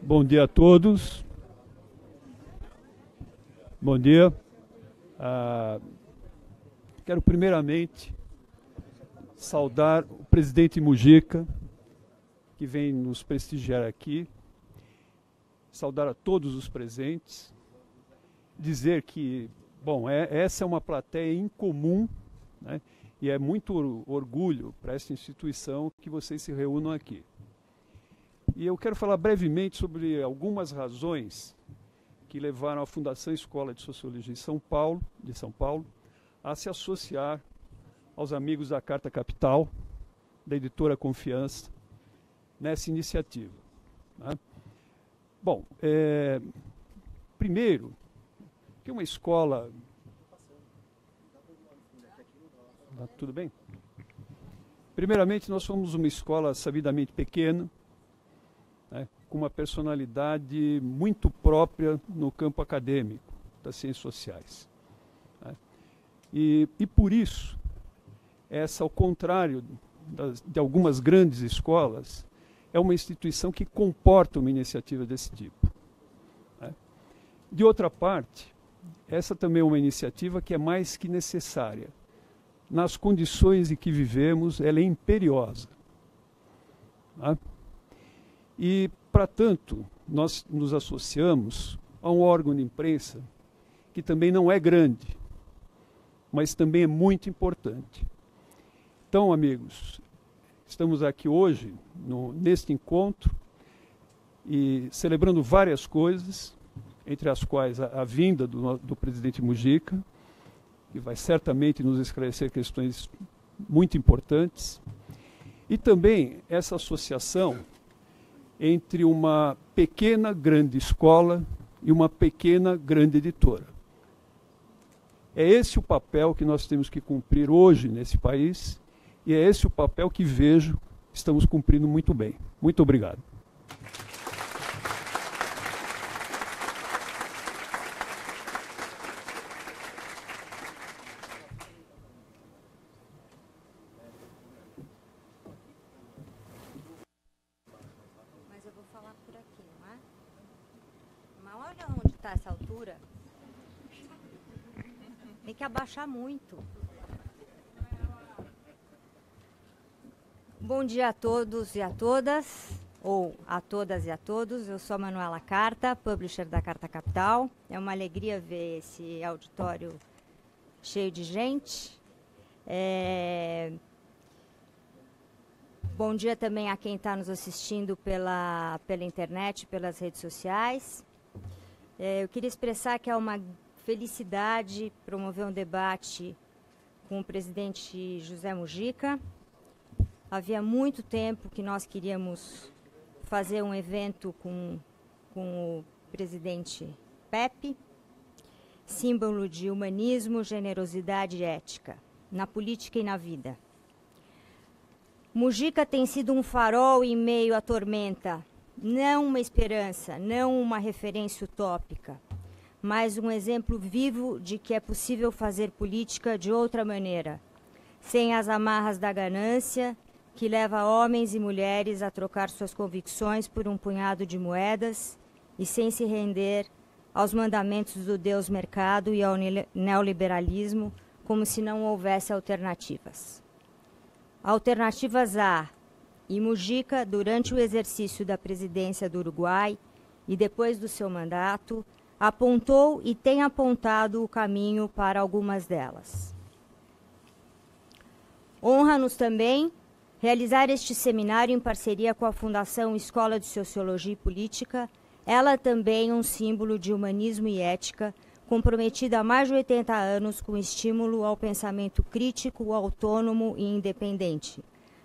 Bom dia a todos. Bom dia. Quero primeiramente saudar o presidente Mujica, que vem nos prestigiar aqui, saudar a todos os presentes, dizer que, bom, essa é uma plateia incomum, né, e é muito orgulho para essa instituição que vocês se reúnam aqui. E eu quero falar brevemente sobre algumas razões que levaram a Fundação Escola de Sociologia de São Paulo a se associar aos amigos da Carta Capital, da editora Confiança, nessa iniciativa, né? Bom, primeiro, que uma escola... Tudo bem? Primeiramente, nós somos uma escola sabidamente pequena, né, com uma personalidade muito própria no campo acadêmico das ciências sociais, né? E por isso, essa, ao contrário de algumas grandes escolas, é uma instituição que comporta uma iniciativa desse tipo, né? De outra parte, essa também é uma iniciativa que é mais que necessária. Nas condições em que vivemos, ela é imperiosa, né? E, para tanto, nós nos associamos a um órgão de imprensa que também não é grande, mas também é muito importante. Então, amigos, estamos aqui hoje, neste encontro, e celebrando várias coisas, entre as quais a vinda do presidente Mujica, que vai certamente nos esclarecer questões muito importantes, e também essa associação entre uma pequena grande escola e uma pequena grande editora. É esse o papel que nós temos que cumprir hoje nesse país, e é esse o papel que vejo estamos cumprindo muito bem. Muito obrigado. Mas eu vou falar por aqui, não é? Mas olha onde está essa altura. Tem que abaixar muito. Bom dia a todos e a todas, ou a todas e a todos. Eu sou a Manuela Carta, publisher da Carta Capital. É uma alegria ver esse auditório cheio de gente. Bom dia também a quem está nos assistindo pela internet, pelas redes sociais. Eu queria expressar que é uma felicidade promover um debate com o presidente José Mujica. Havia muito tempo que nós queríamos fazer um evento com o presidente Pepe, símbolo de humanismo, generosidade e ética, na política e na vida. Mujica tem sido um farol em meio à tormenta, não uma esperança, não uma referência utópica, mas um exemplo vivo de que é possível fazer política de outra maneira, sem as amarras da ganância, que leva homens e mulheres a trocar suas convicções por um punhado de moedas e sem se render aos mandamentos do Deus mercado e ao neoliberalismo, como se não houvesse alternativas. Alternativas há, e Mujica, durante o exercício da presidência do Uruguai e depois do seu mandato, apontou e tem apontado o caminho para algumas delas. Honra-nos também realizar este seminário em parceria com a Fundação Escola de Sociologia e Política, ela também um símbolo de humanismo e ética, comprometida há mais de 80 anos com estímulo ao pensamento crítico, autônomo e independente,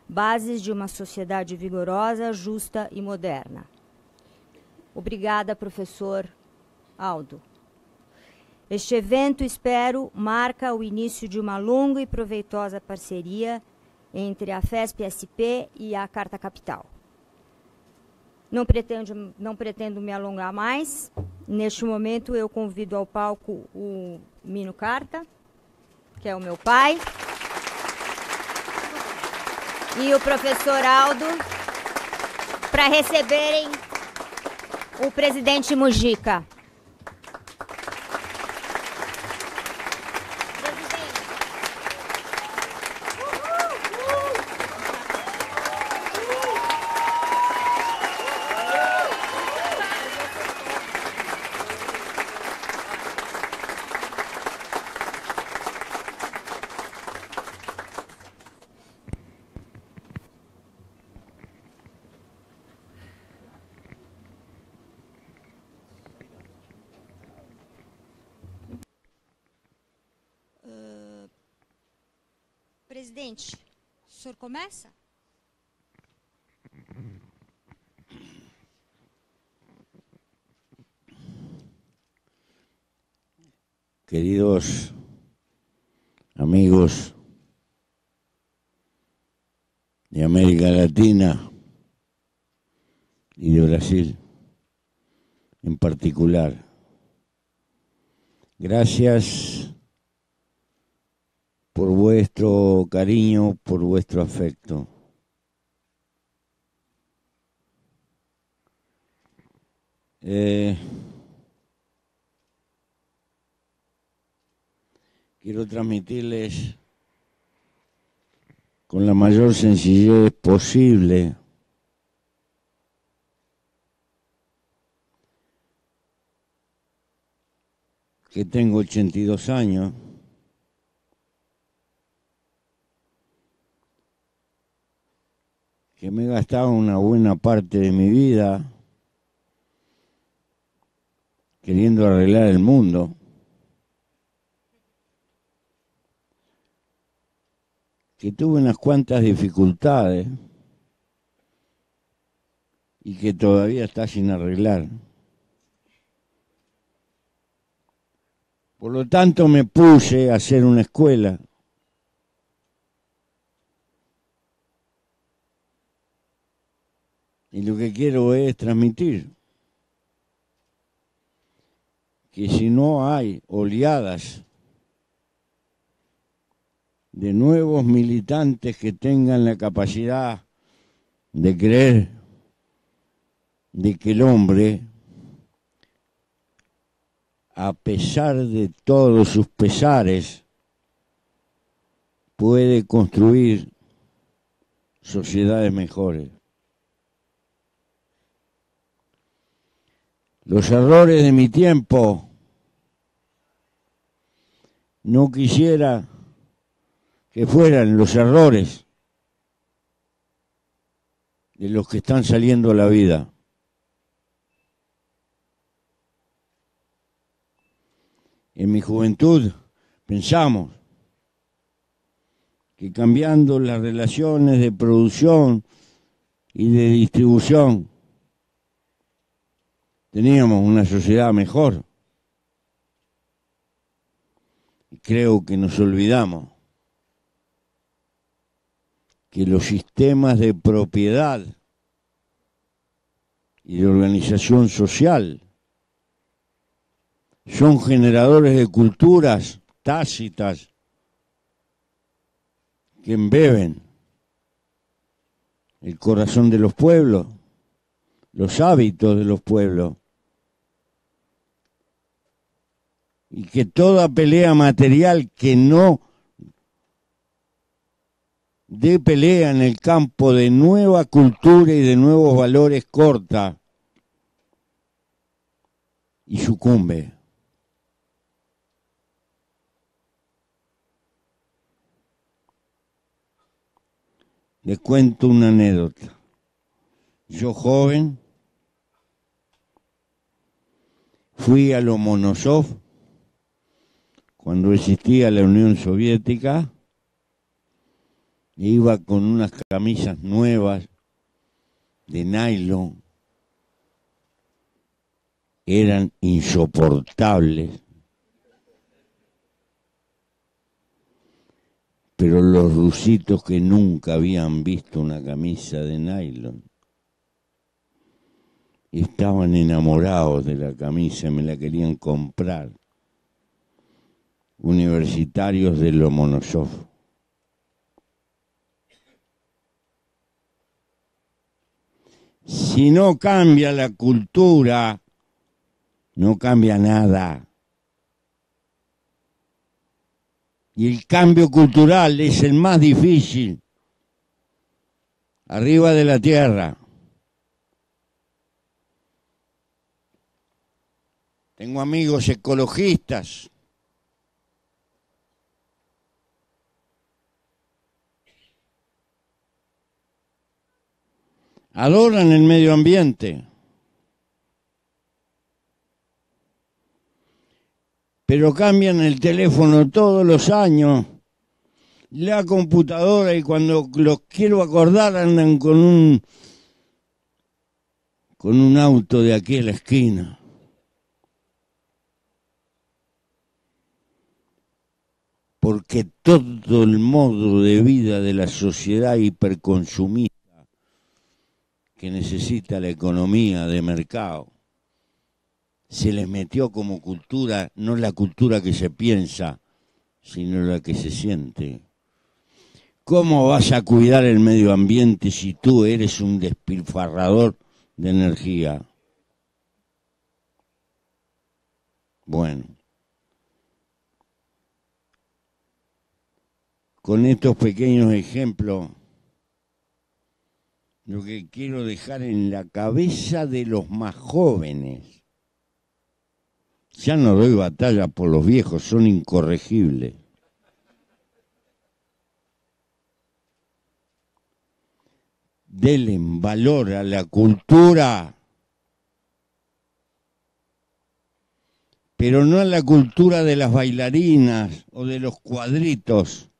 bases de uma sociedade vigorosa, justa e moderna. Obrigada, professor Aldo. Este evento, espero, marca o início de uma longa e proveitosa parceria entre a FESP-SP e a Carta Capital. Não pretendo me alongar mais. Neste momento, eu convido ao palco o Mino Carta, que é o meu pai, e o professor Aldo, para receberem o presidente Mujica. Presidente, o senhor começa? Queridos amigos de América Latina y de Brasil en particular, gracias por vuestro cariño, por vuestro afecto. Quiero transmitirles con la mayor sencillez posible que tengo 82 años, que me he gastado una buena parte de mi vida queriendo arreglar el mundo, que tuve unas cuantas dificultades y que todavía está sin arreglar. Por lo tanto, me puse a hacer una escuela. Y lo que quiero es transmitir que si no hay oleadas de nuevos militantes que tengan la capacidad de creer de que el hombre, a pesar de todos sus pesares, puede construir sociedades mejores. Los errores de mi tiempo, no quisiera que fueran los errores de los que están saliendo a la vida. En mi juventud pensamos que cambiando las relaciones de producción y de distribución teníamos una sociedad mejor. Y creo que nos olvidamos que los sistemas de propiedad y de organización social son generadores de culturas tácitas que embeben el corazón de los pueblos, los hábitos de los pueblos, y que toda pelea material que no dé pelea en el campo de nueva cultura y de nuevos valores corta y sucumbe. Les cuento una anécdota. Yo joven fui a Lomonosov cuando existía la Unión Soviética. Iba con unas camisas nuevas de nylon, eran insoportables, pero los rusitos que nunca habían visto una camisa de nylon estaban enamorados de la camisa, me la querían comprar. Universitarios de Lomonosov. Si no cambia la cultura, no cambia nada. Y el cambio cultural es el más difícil, arriba de la tierra. Tengo amigos ecologistas. Adoran el medio ambiente. Pero cambian el teléfono todos los años, la computadora, y cuando los quiero acordar andan con un auto de aquí a la esquina. Porque todo el modo de vida de la sociedad hiperconsumista que necesita la economía de mercado se les metió como cultura, no la cultura que se piensa, sino la que se siente. ¿Cómo vas a cuidar el medio ambiente si tú eres un despilfarrador de energía? Bueno, con estos pequeños ejemplos, lo que quiero dejar en la cabeza de los más jóvenes. Ya no doy batalla por los viejos, son incorregibles. Denle valor a la cultura, pero no a la cultura de las bailarinas o de los cuadritos,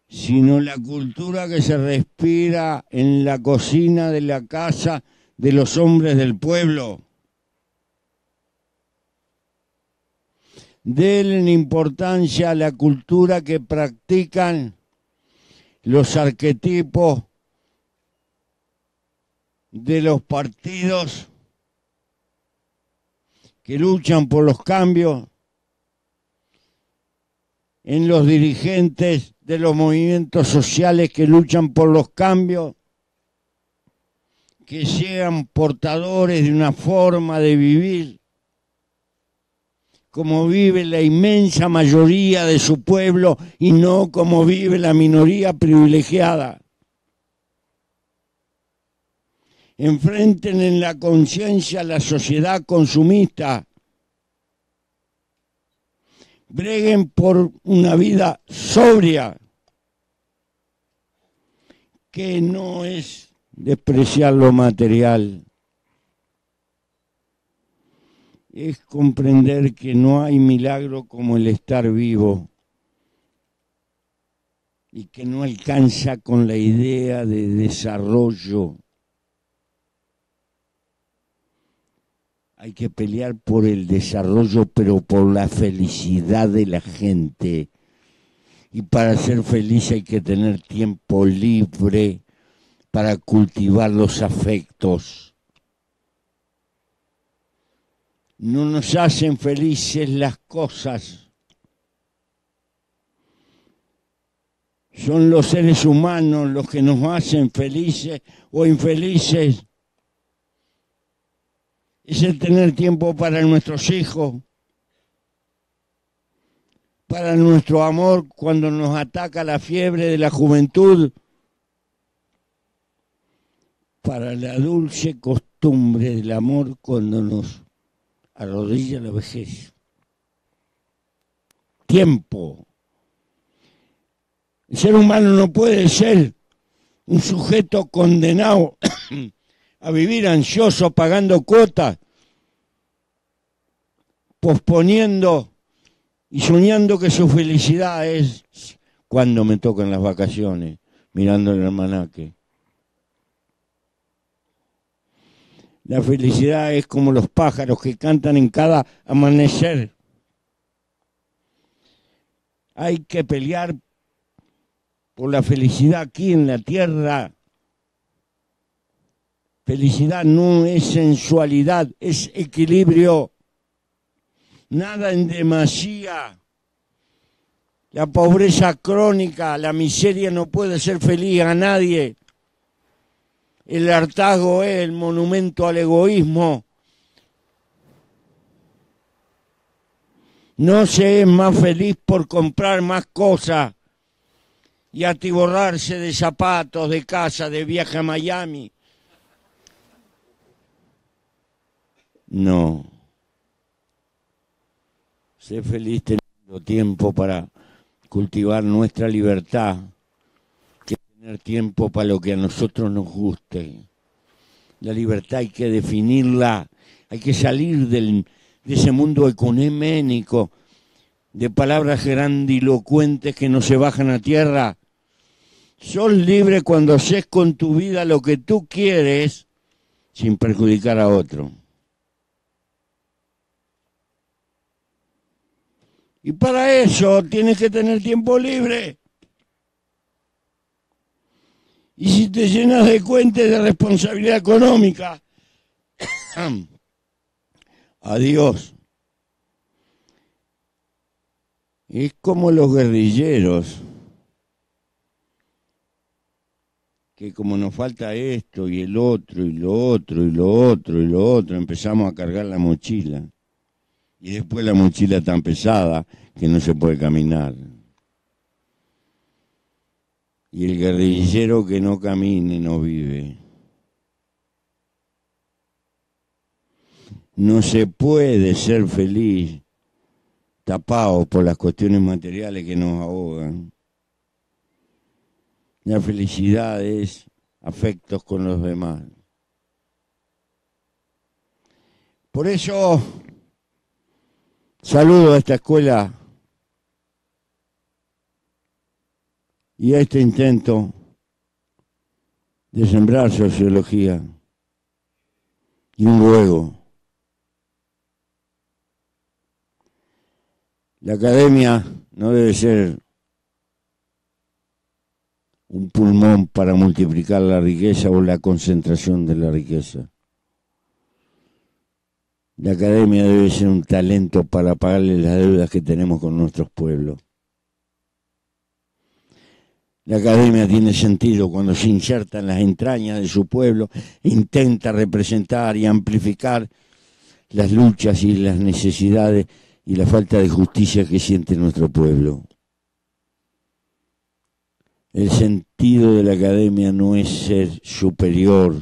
sino la cultura que se respira en la cocina de la casa de los hombres del pueblo. Denle importancia a la cultura que practican los arquetipos de los partidos que luchan por los cambios, en los dirigentes de los movimientos sociales que luchan por los cambios, que sean portadores de una forma de vivir como vive la inmensa mayoría de su pueblo y no como vive la minoría privilegiada. Enfrenten en la conciencia a la sociedad consumista. Breguen por una vida sobria, que no es despreciar lo material. Es comprender que no hay milagro como el estar vivo y que no alcanza con la idea de desarrollo. Hay que pelear por el desarrollo, pero por la felicidad de la gente. Y para ser feliz hay que tener tiempo libre para cultivar los afectos. No nos hacen felices las cosas. Son los seres humanos los que nos hacen felices o infelices. Es el tener tiempo para nuestros hijos, para nuestro amor cuando nos ataca la fiebre de la juventud, para la dulce costumbre del amor cuando nos arrodilla la vejez. Tiempo. El ser humano no puede ser un sujeto condenado a vivir ansioso, pagando cuotas, posponiendo y soñando que su felicidad es cuando me tocan las vacaciones, mirando el almanaque. La felicidad es como los pájaros que cantan en cada amanecer. Hay que pelear por la felicidad aquí en la tierra. Felicidad no es sensualidad, es equilibrio. Nada en demasía. La pobreza crónica, la miseria no puede ser feliz a nadie. el hartazgo es el monumento al egoísmo. No se es más feliz por comprar más cosas y atiborrarse de zapatos, de casa, de viaje a Miami. No. Sé feliz teniendo tiempo para cultivar nuestra libertad, que tener tiempo para lo que a nosotros nos guste. La libertad hay que definirla, hay que salir de ese mundo ecuménico, de palabras grandilocuentes que no se bajan a tierra. Sos libre cuando haces con tu vida lo que tú quieres sin perjudicar a otro. Y para eso tienes que tener tiempo libre. Y si te llenas de cuentas de responsabilidad económica, adiós. Es como los guerrilleros, que como nos falta esto y el otro y lo otro y lo otro y lo otro, empezamos a cargar la mochila. Y después la mochila tan pesada que no se puede caminar. Y el guerrillero que no camine no vive. No se puede ser feliz tapado por las cuestiones materiales que nos ahogan. La felicidad es afectos con los demás. Por eso saludo a esta escuela y a este intento de sembrar sociología y un ruego. La academia no debe ser un pulmón para multiplicar la riqueza o la concentración de la riqueza. La academia debe ser un talento para pagarle las deudas que tenemos con nuestros pueblos. La academia tiene sentido cuando se inserta en las entrañas de su pueblo e intenta representar y amplificar las luchas y las necesidades y la falta de justicia que siente nuestro pueblo. El sentido de la academia no es ser superior.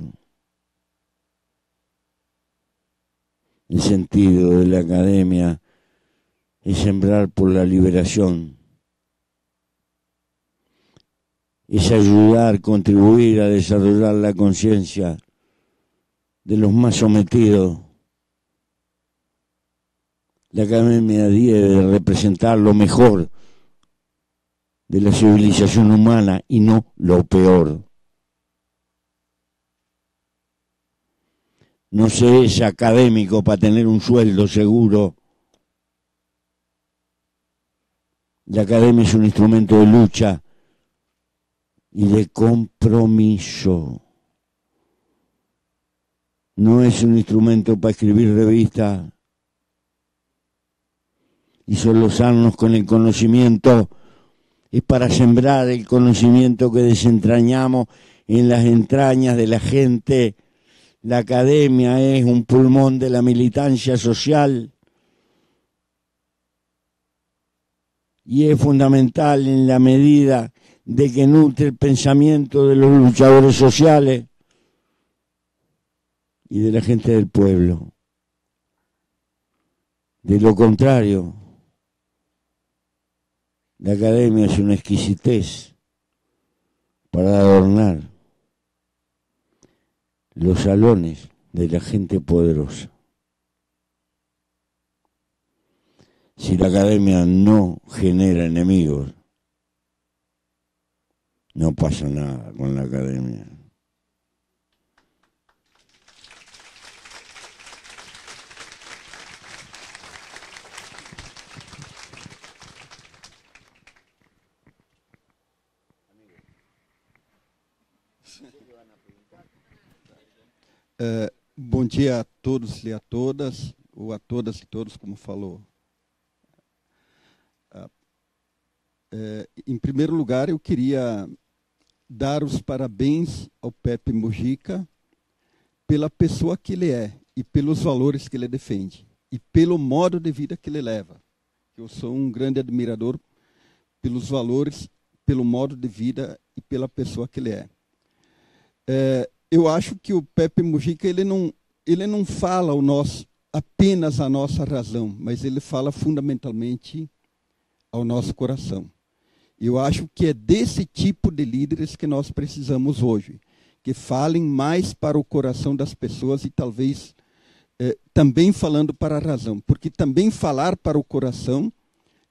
El sentido de la academia es sembrar por la liberación. Es ayudar, contribuir a desarrollar la conciencia de los más sometidos. La academia debe representar lo mejor de la civilización humana y no lo peor. No se es académico para tener un sueldo seguro. La academia es un instrumento de lucha y de compromiso. No es un instrumento para escribir revistas y solozarnos con el conocimiento. Es para sembrar el conocimiento que desentrañamos en las entrañas de la gente. La academia es un pulmón de la militancia social y es fundamental en la medida de que nutre el pensamiento de los luchadores sociales y de la gente del pueblo. De lo contrario, la academia es una exquisitez para adornar los salones de la gente poderosa. Si la academia no genera enemigos, no pasa nada con la academia. Bom dia a todos e a todas, ou a todas e todos, como falou. Em primeiro lugar, eu queria dar os parabéns ao Pepe Mujica pela pessoa que ele é e pelos valores que ele defende e pelo modo de vida que ele leva. Eu sou um grande admirador pelos valores, pelo modo de vida e pela pessoa que ele é. Eu acho que o Pepe Mujica ele não fala apenas a nossa razão, mas ele fala fundamentalmente ao nosso coração. Eu acho que é desse tipo de líderes que nós precisamos hoje, que falem mais para o coração das pessoas e talvez também falando para a razão, porque também falar para o coração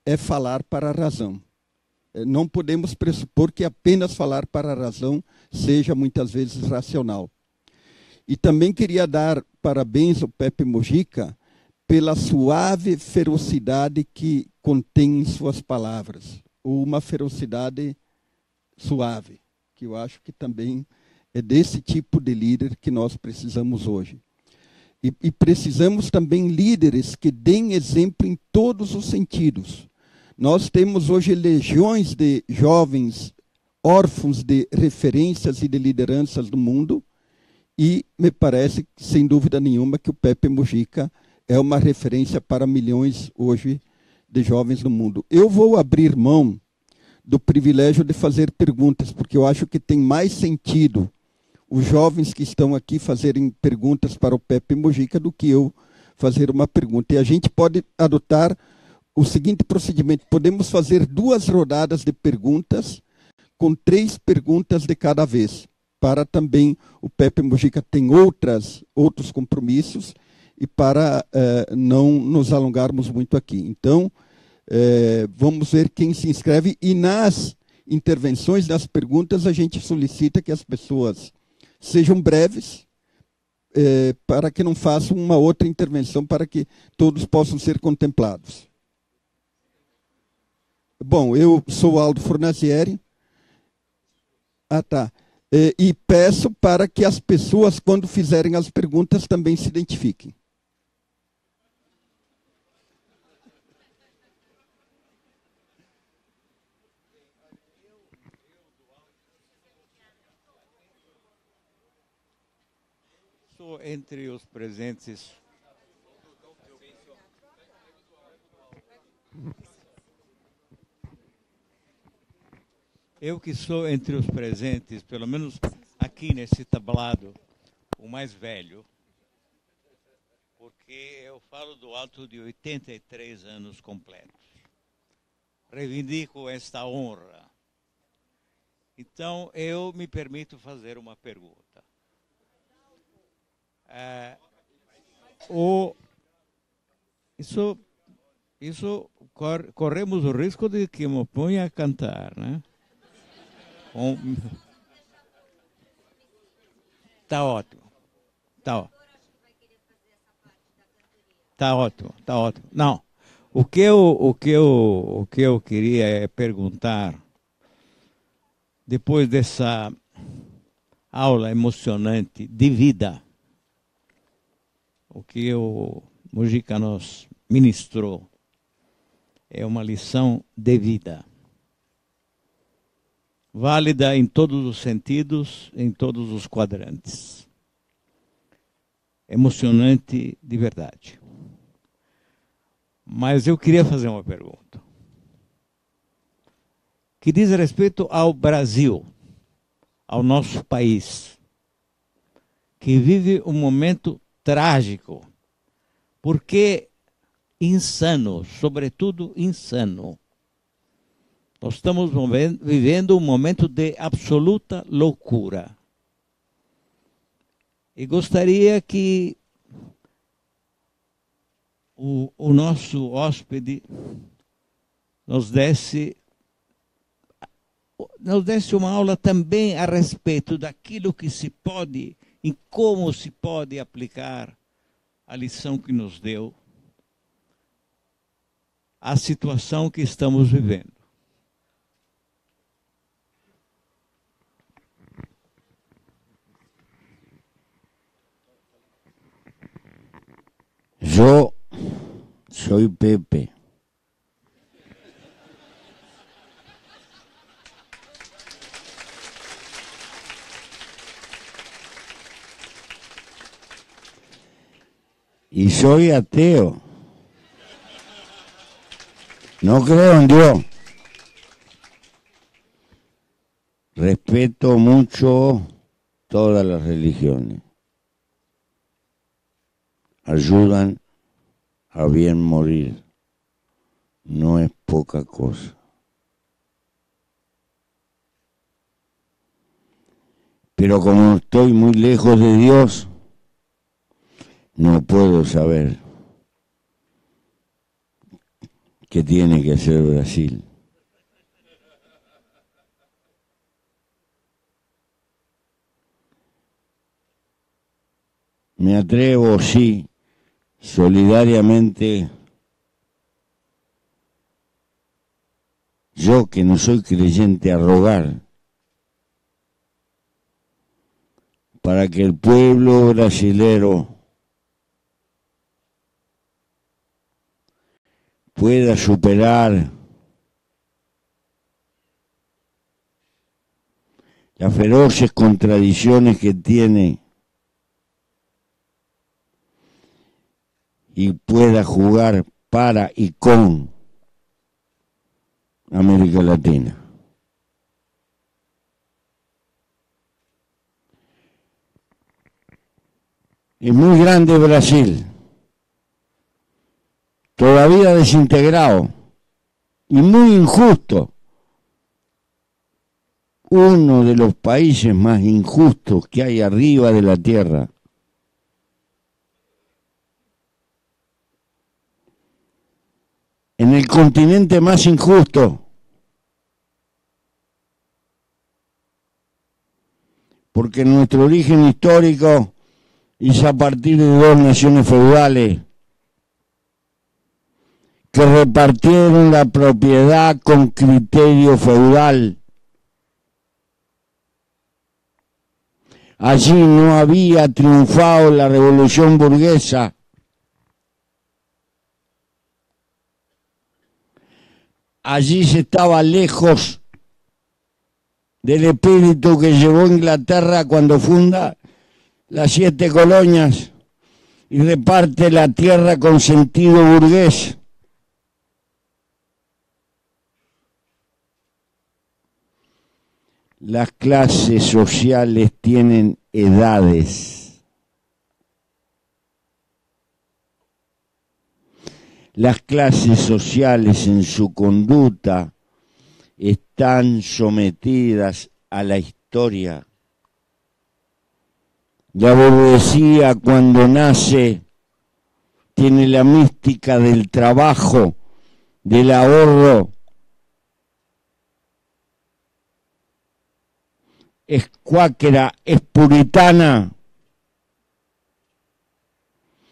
é falar para a razão. Não podemos pressupor que apenas falar para a razão seja muitas vezes racional. E também queria dar parabéns ao Pepe Mujica pela suave ferocidade que contém em suas palavras, ou uma ferocidade suave, que eu acho que também é desse tipo de líder que nós precisamos hoje. E precisamos também líderes que deem exemplo em todos os sentidos. Nós temos hoje legiões de jovens órfãos de referências e de lideranças do mundo, e me parece, sem dúvida nenhuma, que o Pepe Mujica é uma referência para milhões hoje de jovens no mundo. Eu vou abrir mão do privilégio de fazer perguntas, porque eu acho que tem mais sentido os jovens que estão aqui fazerem perguntas para o Pepe Mujica do que eu fazer uma pergunta. E a gente pode adotar o seguinte procedimento: podemos fazer 2 rodadas de perguntas, com 3 perguntas de cada vez, para também o Pepe Mujica tem outros compromissos e para não nos alongarmos muito aqui. Então, vamos ver quem se inscreve, e nas intervenções, nas perguntas, a gente solicita que as pessoas sejam breves, para que não façam uma outra intervenção, para que todos possam ser contemplados. Bom, eu sou Aldo Fornazieri. E peço para que as pessoas, quando fizerem as perguntas, também se identifiquem. Sou entre os presentes. Eu que sou entre os presentes, pelo menos aqui nesse tablado, o mais velho, porque eu falo do alto de 83 anos completos. Reivindico esta honra. Então, eu me permito fazer uma pergunta. Corremos o risco de que me ponha a cantar, né? Tá ótimo. Tá ótimo. Não, o que eu queria é perguntar, depois dessa aula emocionante de vida, o que o Mujica nos ministrou é uma lição de vida, válida em todos os sentidos, em todos os quadrantes. Emocionante de verdade. Mas eu queria fazer uma pergunta, que diz respeito ao Brasil, ao nosso país, que vive um momento trágico, porque insano, sobretudo insano. Nós estamos vivendo um momento de absoluta loucura. E gostaria que o nosso hóspede nos desse uma aula também a respeito daquilo que se pode, em como se pode aplicar a lição que nos deu à situação que estamos vivendo. Yo soy Pepe. Y soy ateo. No creo en Dios. Respeto mucho todas las religiones. Ayudan a bien morir. No es poca cosa. Pero como estoy muy lejos de Dios, no puedo saber qué tiene que hacer Brasil. Me atrevo, sí, solidariamente, yo que no soy creyente, a rogar para que el pueblo brasilero pueda superar las feroces contradicciones que tiene y pueda jugar para y con América Latina. Es muy grande Brasil, todavía desintegrado y muy injusto. Uno de los países más injustos que hay arriba de la tierra. En el continente más injusto. Porque nuestro origen histórico es a partir de dos naciones feudales que repartieron la propiedad con criterio feudal. Allí no había triunfado la revolución burguesa. Allí se estaba lejos del espíritu que llevó Inglaterra cuando funda las 7 colonias y reparte la tierra con sentido burgués. Las clases sociales tienen edades. Las clases sociales en su conducta están sometidas a la historia. La burguesía cuando nace tiene la mística del trabajo, del ahorro. Es cuáquera, es puritana,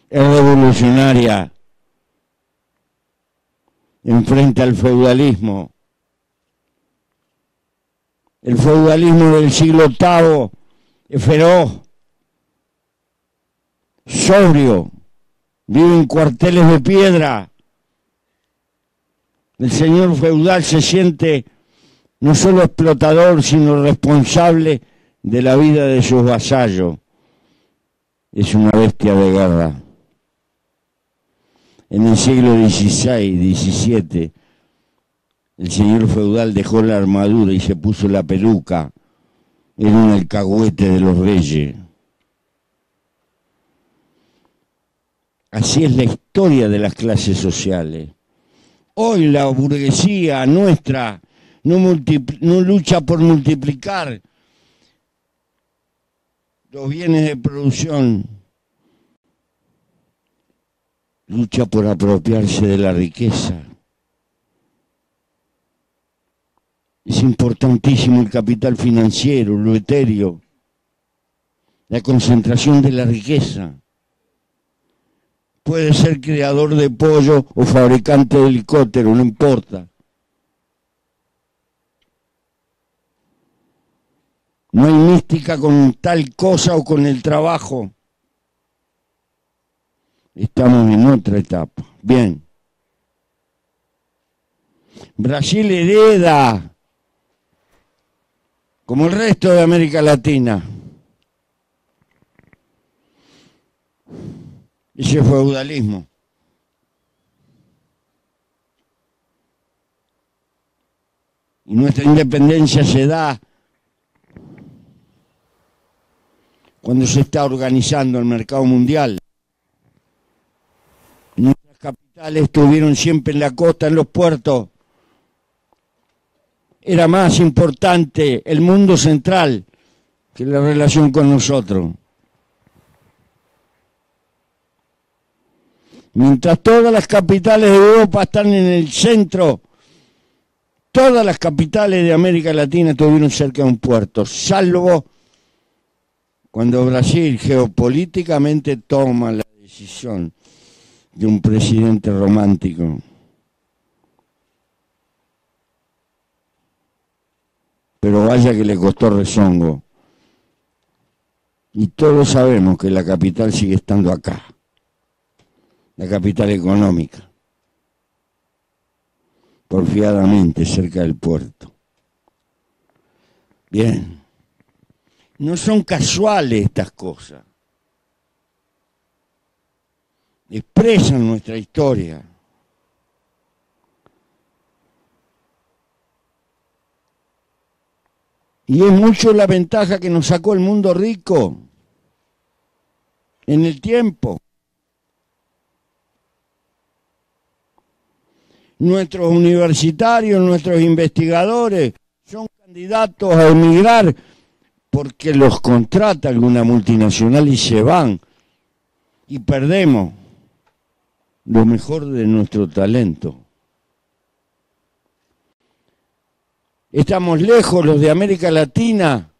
es revolucionaria, enfrenta al feudalismo. El feudalismo del siglo VIII es feroz, sobrio, vive en cuarteles de piedra. El señor feudal se siente no solo explotador, sino responsable de la vida de sus vasallos. Es una bestia de guerra. En el siglo XVI, XVII, el señor feudal dejó la armadura y se puso la peluca. Era un alcahuete de los reyes. Así es la historia de las clases sociales. Hoy la burguesía nuestra no lucha por multiplicar los bienes de producción, lucha por apropiarse de la riqueza. Es importantísimo el capital financiero, lo etéreo, la concentración de la riqueza. Puede ser creador de pollo o fabricante de helicóptero, no importa. No hay mística con tal cosa o con el trabajo. Estamos en otra etapa. Bien. Brasil hereda, como el resto de América Latina, ese feudalismo. Y nuestra independencia se da cuando se está organizando el mercado mundial. Nuestras capitales estuvieron siempre en la costa, en los puertos. Era más importante el mundo central que la relación con nosotros. Mientras todas las capitales de Europa están en el centro, todas las capitales de América Latina estuvieron cerca de un puerto, salvo cuando Brasil geopolíticamente toma la decisión de un presidente romántico. Pero vaya que le costó rezongo. Y todos sabemos que la capital sigue estando acá, la capital económica, porfiadamente cerca del puerto. Bien, no son casuales estas cosas. Expresan nuestra historia. Y es mucho la ventaja que nos sacó el mundo rico en el tiempo. Nuestros universitarios, nuestros investigadores son candidatos a emigrar porque los contrata alguna multinacional y se van. Y perdemos lo mejor de nuestro talento. Estamos lejos, los de América Latina,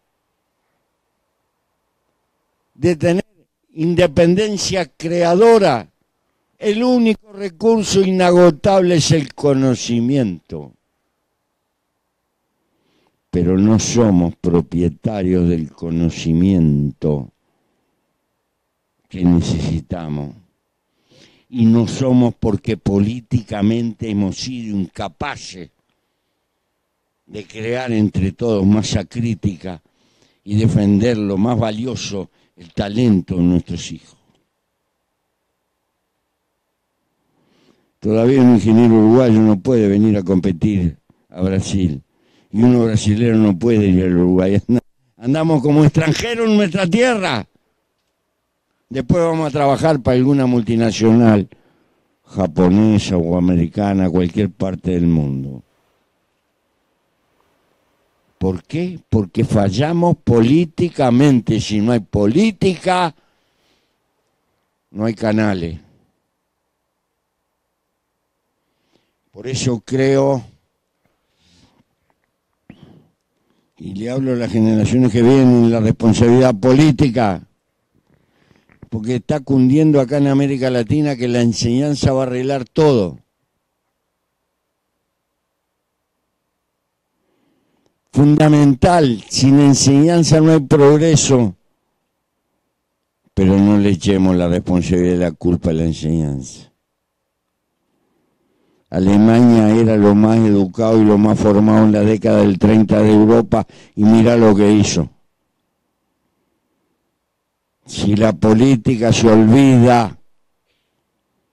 de tener independencia creadora. El único recurso inagotable es el conocimiento. Pero no somos propietarios del conocimiento que necesitamos. Y no somos porque políticamente hemos sido incapaces de crear entre todos masa crítica y defender lo más valioso, el talento de nuestros hijos. Todavía un ingeniero uruguayo no puede venir a competir a Brasil y uno brasilero no puede ir al Uruguay. Andamos como extranjeros en nuestra tierra. Después vamos a trabajar para alguna multinacional japonesa o americana, cualquier parte del mundo. ¿Por qué? Porque fallamos políticamente. Si no hay política, no hay canales. Por eso creo, y le hablo a las generaciones que vienen, la responsabilidad política, porque está cundiendo acá en América Latina que la enseñanza va a arreglar todo. Fundamental, sin enseñanza no hay progreso, pero no le echemos la responsabilidad y la culpa a la enseñanza. Alemania era lo más educado y lo más formado en la década del 30 de Europa y mira lo que hizo. Si la política se olvida,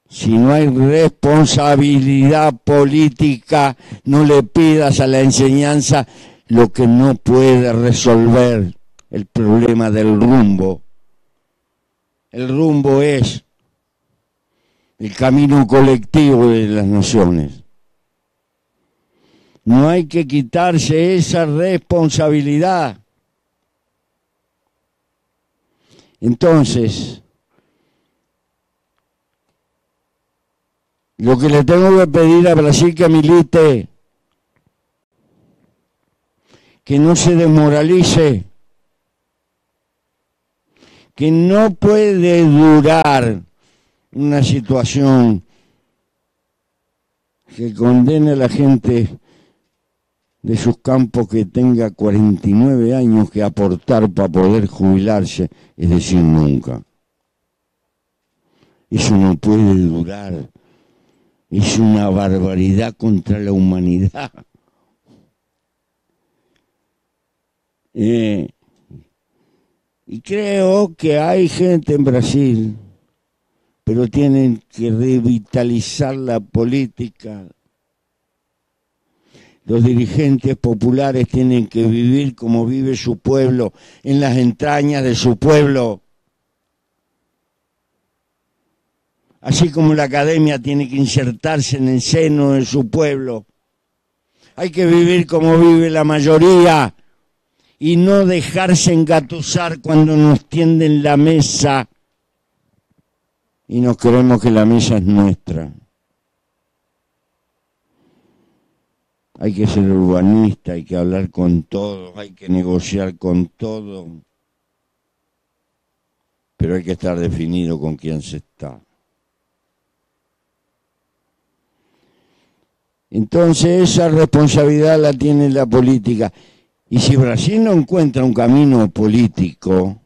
si no hay responsabilidad política, no le pidas a la enseñanza lo que no puede resolver el problema del rumbo. El rumbo es el camino colectivo de las naciones. No hay que quitarse esa responsabilidad. Entonces, lo que le tengo que pedir a Brasil que milite, que no se desmoralice, que no puede durar una situación que condene a la gente de sus campos que tenga 49 años que aportar para poder jubilarse, es decir, nunca. Eso no puede durar. Es una barbaridad contra la humanidad. Y creo que hay gente en Brasil pero tienen que revitalizar la política. Los dirigentes populares tienen que vivir como vive su pueblo, en las entrañas de su pueblo. Así como la academia tiene que insertarse en el seno de su pueblo. Hay que vivir como vive la mayoría y no dejarse engatusar cuando nos tienden la mesa y nos creemos que la mesa es nuestra. Hay que ser urbanista, hay que hablar con todos, hay que negociar con todos, pero hay que estar definido con quién se está. Entonces esa responsabilidad la tiene la política. Y si Brasil no encuentra un camino político,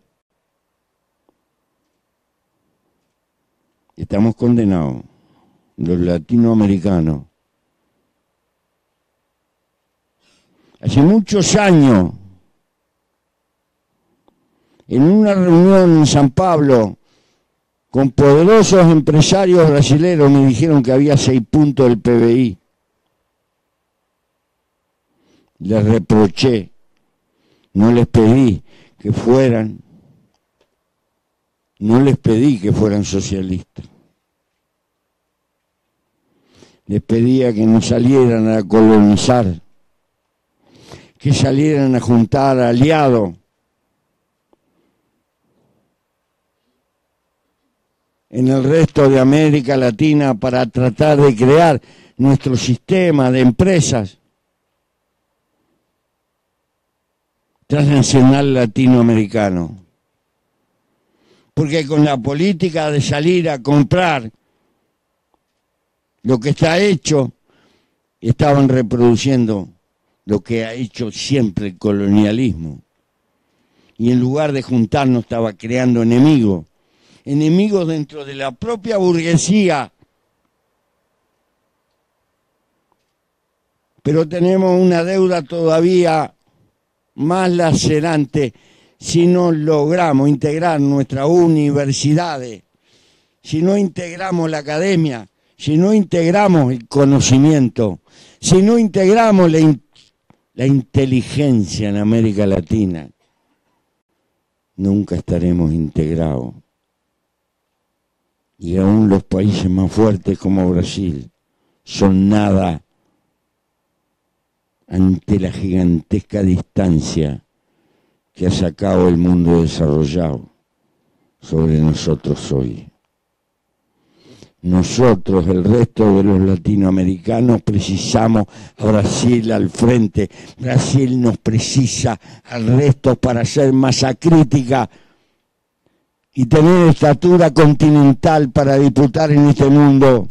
estamos condenados, los latinoamericanos. Hace muchos años, en una reunión en San Pablo, con poderosos empresarios brasileños, me dijeron que había 6 puntos del PBI. Les reproché, no les pedí que fueran socialistas. Les pedía que no salieran a colonizar, que salieran a juntar aliados. En el resto de América Latina para tratar de crear nuestro sistema de empresas transnacional latinoamericano. Porque con la política de salir a comprar lo que está hecho, estaban reproduciendo lo que ha hecho siempre el colonialismo. Y en lugar de juntarnos estaba creando enemigos dentro de la propia burguesía. Pero tenemos una deuda todavía más lacerante si no logramos integrar nuestras universidades, si no integramos la si no integramos el conocimiento, si no integramos la inteligencia en América Latina, nunca estaremos integrados. Y aún los países más fuertes como Brasil son nada ante la gigantesca distancia que ha sacado el mundo desarrollado sobre nosotros hoy. Nosotros, el resto de los latinoamericanos, precisamos a Brasil al frente. Brasil nos precisa al resto para hacer masa crítica y tener estatura continental para disputar en este mundo.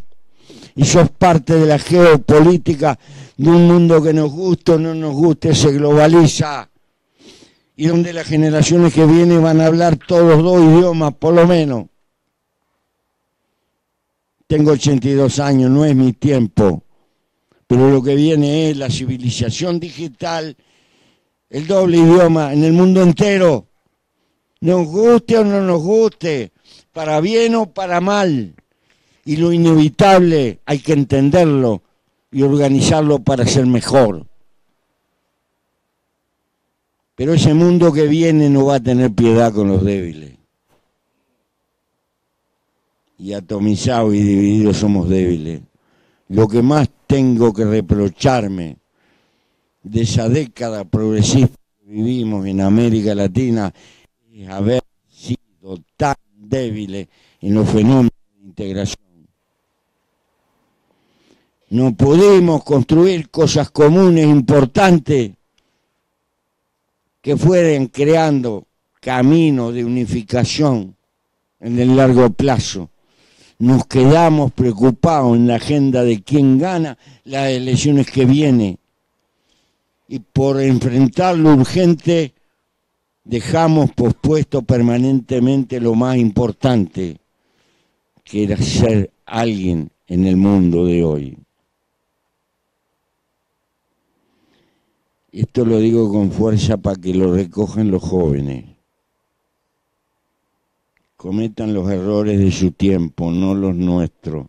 Y sos parte de la geopolítica de un mundo que nos guste o no nos guste, se globaliza. Y donde las generaciones que vienen van a hablar todos 2 idiomas, por lo menos. Tengo 82 años, no es mi tiempo, pero lo que viene es la civilización digital, el doble idioma en el mundo entero, nos guste o no nos guste, para bien o para mal, y lo inevitable hay que entenderlo y organizarlo para ser mejor. Pero ese mundo que viene no va a tener piedad con los débiles. Y atomizados y divididos somos débiles. Lo que más tengo que reprocharme de esa década progresista que vivimos en América Latina es haber sido tan débiles en los fenómenos de integración. No pudimos construir cosas comunes importantes que fueran creando caminos de unificación en el largo plazo. Nos quedamos preocupados en la agenda de quién gana las elecciones que vienen. Y por enfrentar lo urgente, dejamos pospuesto permanentemente lo más importante, que era ser alguien en el mundo de hoy. Esto lo digo con fuerza para que lo recojan los jóvenes. cometan los errores de su tiempo, no los nuestros.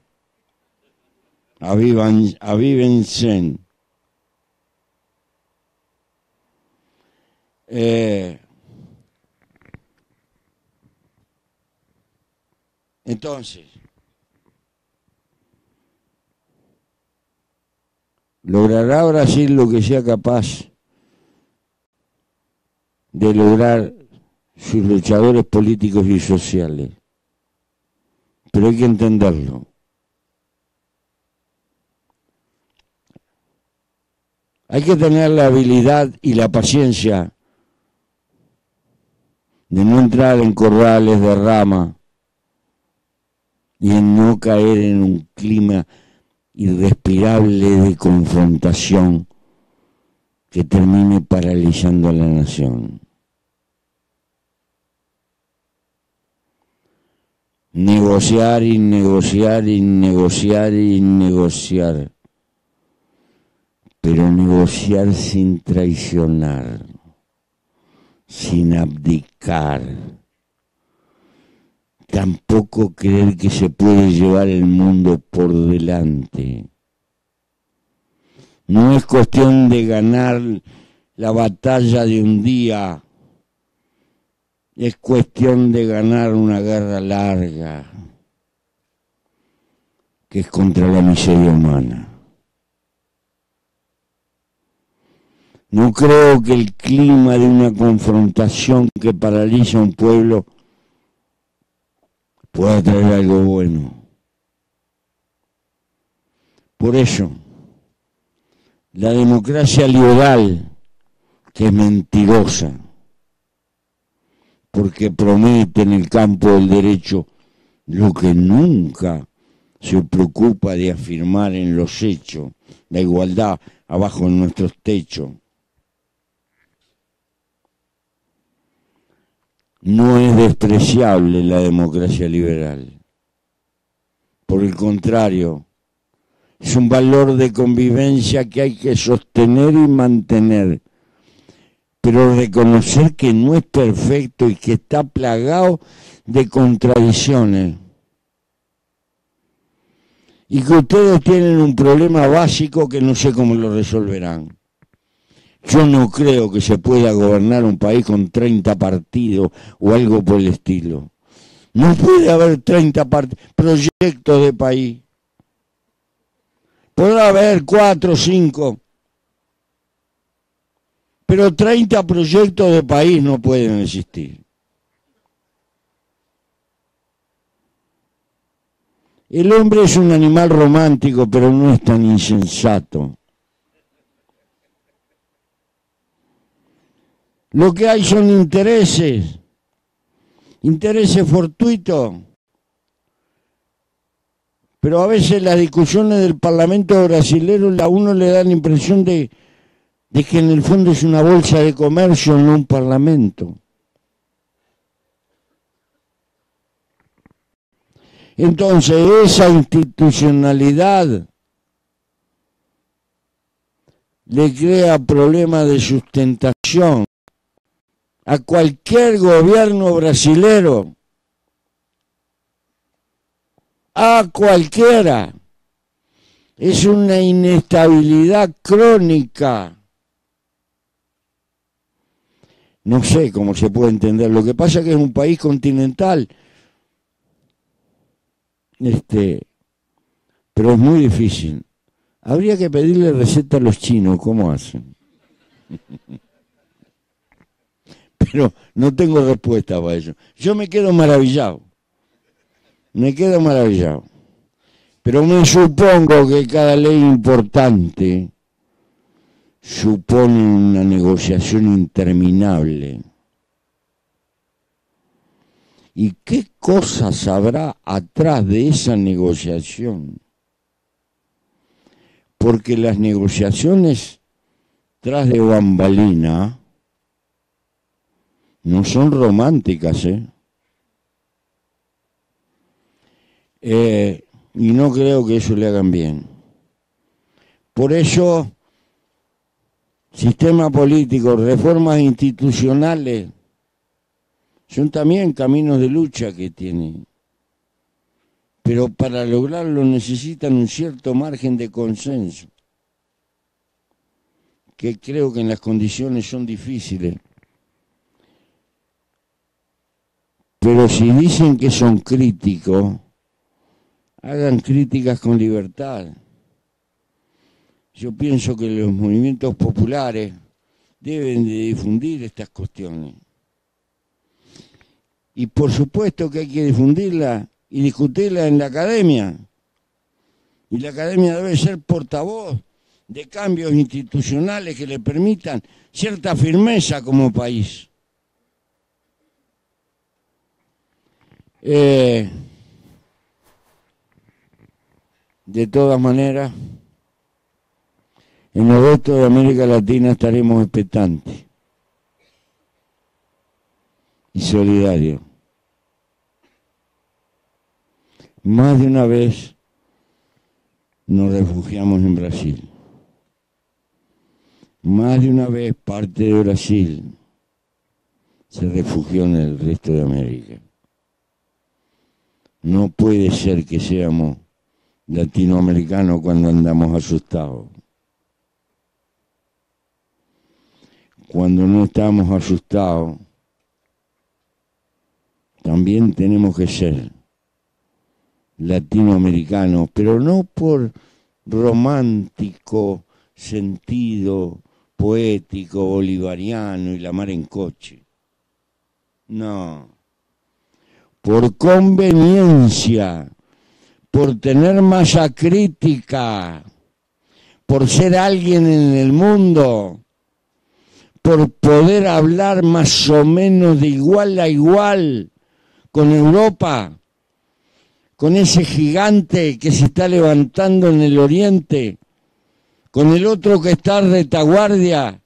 Avívense. Entonces, ¿logrará Brasil lo que sea capaz de lograr sus luchadores políticos y sociales? Pero hay que entenderlo. Hay que tener la habilidad y la paciencia de no entrar en corrales de rama y en no caer en un clima irrespirable de confrontación que termine paralizando a la nación. Negociar y negociar y negociar y negociar, pero negociar sin traicionar, sin abdicar. Tampoco creer que se puede llevar el mundo por delante. No es cuestión de ganar la batalla de un día, es cuestión de ganar una guerra larga, que es contra la miseria humana. No creo que el clima de una confrontación que paraliza a un pueblo pueda traer algo bueno. Por eso, la democracia liberal, que es mentirosa, porque promete en el campo del derecho lo que nunca se preocupa de afirmar en los hechos, la igualdad abajo de nuestros techos. No es despreciable la democracia liberal. Por el contrario, es un valor de convivencia que hay que sostener y mantener, pero reconocer que no es perfecto y que está plagado de contradicciones. Y que ustedes tienen un problema básico que no sé cómo lo resolverán. Yo no creo que se pueda gobernar un país con 30 partidos o algo por el estilo. No puede haber 30 proyectos de país. Podrá haber 4 o 5. Pero 30 proyectos de país no pueden existir. El hombre es un animal romántico, pero no es tan insensato. Lo que hay son intereses fortuitos. Pero a veces las discusiones del Parlamento brasilero a uno le da la impresión de que en el fondo es una bolsa de comercio, no un parlamento. Entonces, esa institucionalidad le crea problemas de sustentación a cualquier gobierno brasilero, a cualquiera. Es una inestabilidad crónica. No sé cómo se puede entender. Lo que pasa es que es un país continental, pero es muy difícil. Habría que pedirle receta a los chinos, ¿cómo hacen? Pero no tengo respuesta para eso. Yo me quedo maravillado. Pero me supongo que cada ley importante supone una negociación interminable. ¿Y qué cosas habrá atrás de esa negociación? Porque las negociaciones tras de bambalina no son románticas, y no creo que eso le hagan bien. Por eso, sistema político, reformas institucionales Son también caminos de lucha que tiene. Pero para lograrlo necesitan un cierto margen de consenso, que creo que en las condiciones son difíciles. Pero si dicen que son críticos, hagan críticas con libertad. Yo pienso que los movimientos populares deben de difundir estas cuestiones. Y por supuesto que hay que difundirla y discutirla en la academia. Y la academia debe ser portavoz de cambios institucionales que le permitan cierta firmeza como país. De todas maneras, en el resto de América Latina estaremos expectantes y solidarios. Más de una vez nos refugiamos en Brasil. Más de una vez parte de Brasil se refugió en el resto de América. No puede ser que seamos latinoamericanos cuando andamos asustados. Cuando no estamos asustados, también tenemos que ser latinoamericanos, pero no por romántico sentido poético, bolivariano y la mar en coche. No. Por conveniencia, por tener masa crítica, por ser alguien en el mundo, por poder hablar más o menos de igual a igual con Europa, con ese gigante que se está levantando en el oriente, con el otro que está en retaguardia,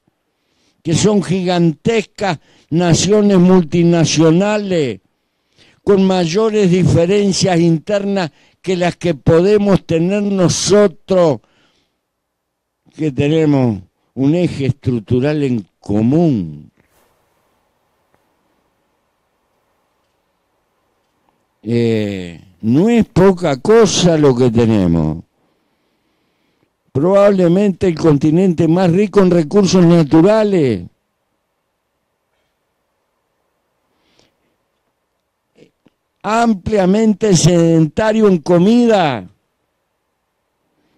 que son gigantescas naciones multinacionales, con mayores diferencias internas que las que podemos tener nosotros, que tenemos un eje estructural en común. No es poca cosa lo que tenemos. Probablemente el continente más rico en recursos naturales. Ampliamente sedentario en comida,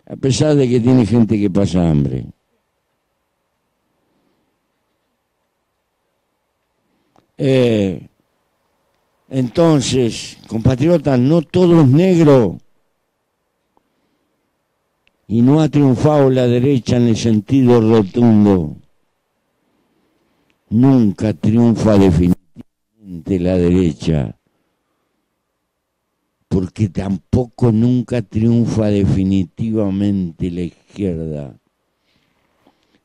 a pesar de que tiene gente que pasa hambre. Entonces, compatriotas, no todo es negro. Y no ha triunfado la derecha en el sentido rotundo. Nunca triunfa definitivamente la derecha. Porque tampoco nunca triunfa definitivamente la izquierda.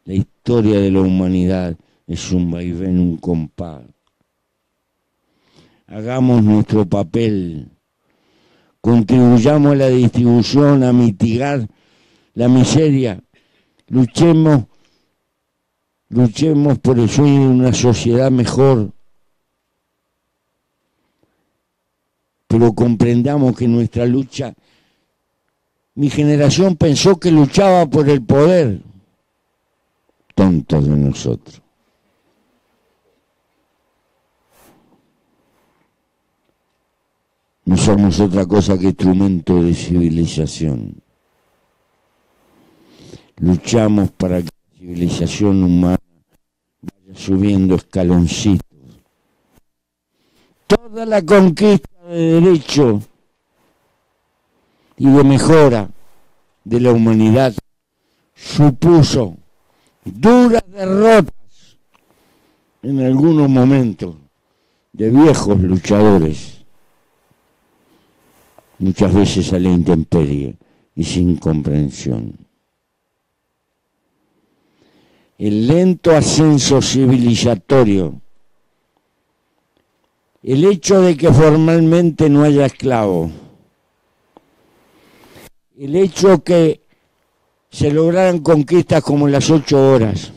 La historia de la humanidad es un vaivén, un compás. Hagamos nuestro papel, contribuyamos a la distribución, a mitigar la miseria, luchemos por el sueño de una sociedad mejor, pero comprendamos que nuestra lucha, mi generación pensó que luchaba por el poder, tontos de nosotros. No somos otra cosa que instrumento de civilización. Luchamos para que la civilización humana vaya subiendo escaloncitos. Toda la conquista de derecho y de mejora de la humanidad supuso duras derrotas en algunos momentos de viejos luchadores, muchas veces a la intemperie y sin comprensión. El lento ascenso civilizatorio, el hecho de que formalmente no haya esclavos, el hecho que se lograran conquistas como las 8 horas,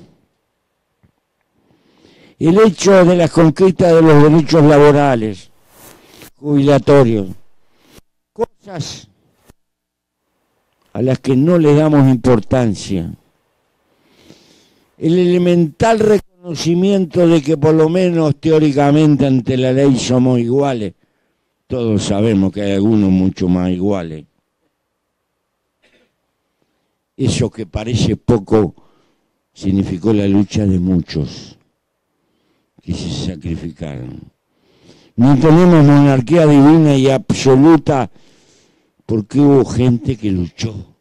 el hecho de las conquistas de los derechos laborales, jubilatorios, cosas a las que no le damos importancia. El elemental reconocimiento de que por lo menos teóricamente ante la ley somos iguales. Todos sabemos que hay algunos mucho más iguales. Eso que parece poco significó la lucha de muchos que se sacrificaron. No tenemos monarquía divina y absoluta porque hubo gente que luchó.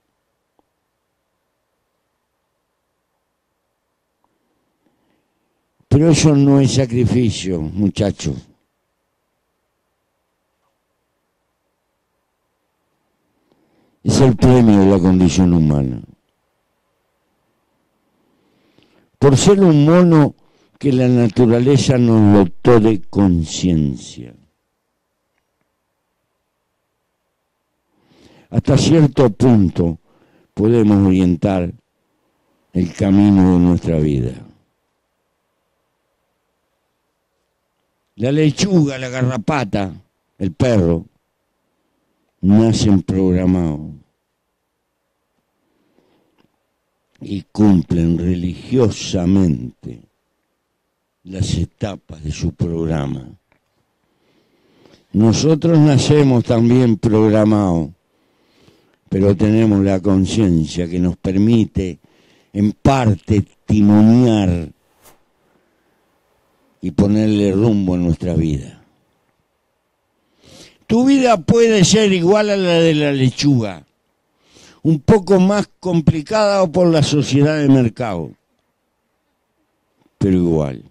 Pero eso no es sacrificio, muchachos. Es el premio de la condición humana. Por ser un mono que la naturaleza nos dotó de conciencia. Hasta cierto punto podemos orientar el camino de nuestra vida. La lechuga, la garrapata, el perro, nacen programados y cumplen religiosamente las etapas de su programa. Nosotros nacemos también programados, pero tenemos la conciencia que nos permite en parte timonear y ponerle rumbo a nuestra vida. Tu vida puede ser igual a la de la lechuga, un poco más complicada por la sociedad de mercado, pero igual.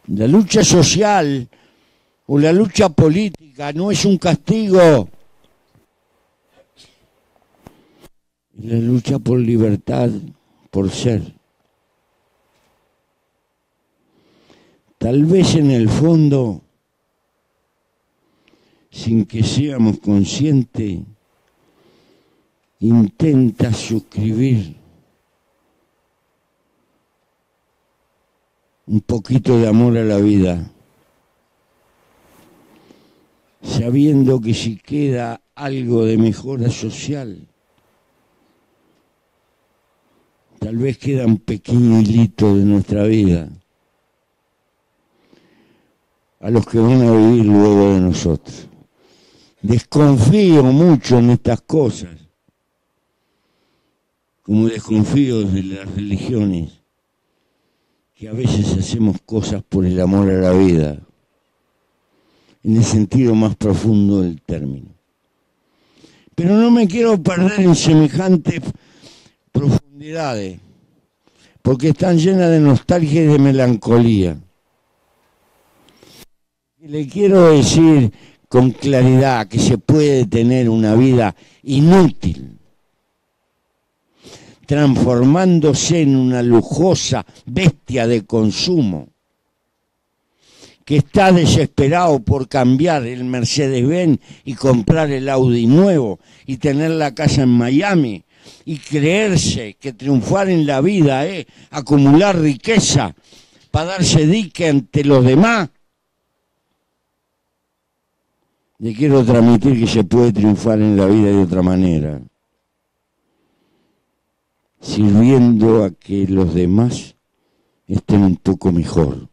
La lucha social o la lucha política no es un castigo. Es la lucha por libertad, por ser. Tal vez en el fondo, sin que seamos conscientes, intenta suscribir un poquito de amor a la vida, sabiendo que si queda algo de mejora social, tal vez queda un pequeño hilito de nuestra vida a los que van a vivir luego de nosotros. Desconfío mucho en estas cosas, como desconfío de las religiones, que a veces hacemos cosas por el amor a la vida, en el sentido más profundo del término. Pero no me quiero perder en semejantes profundidades, porque están llenas de nostalgia y de melancolía. Y le quiero decir con claridad que se puede tener una vida inútil, transformándose en una lujosa bestia de consumo, que está desesperado por cambiar el Mercedes-Benz y comprar el Audi nuevo y tener la casa en Miami y creerse que triunfar en la vida es acumular riqueza para darse dique ante los demás. Le quiero transmitir que se puede triunfar en la vida de otra manera, sirviendo a que los demás estén un poco mejor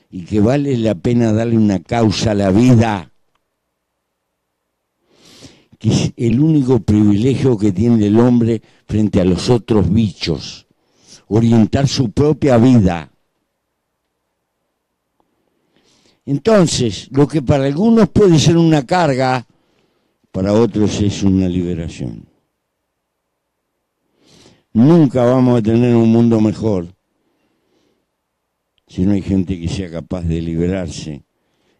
y que vale la pena darle una causa a la vida, que es el único privilegio que tiene el hombre frente a los otros bichos, orientar su propia vida. Entonces, lo que para algunos puede ser una carga, para otros es una liberación. Nunca vamos a tener un mundo mejor si no hay gente que sea capaz de liberarse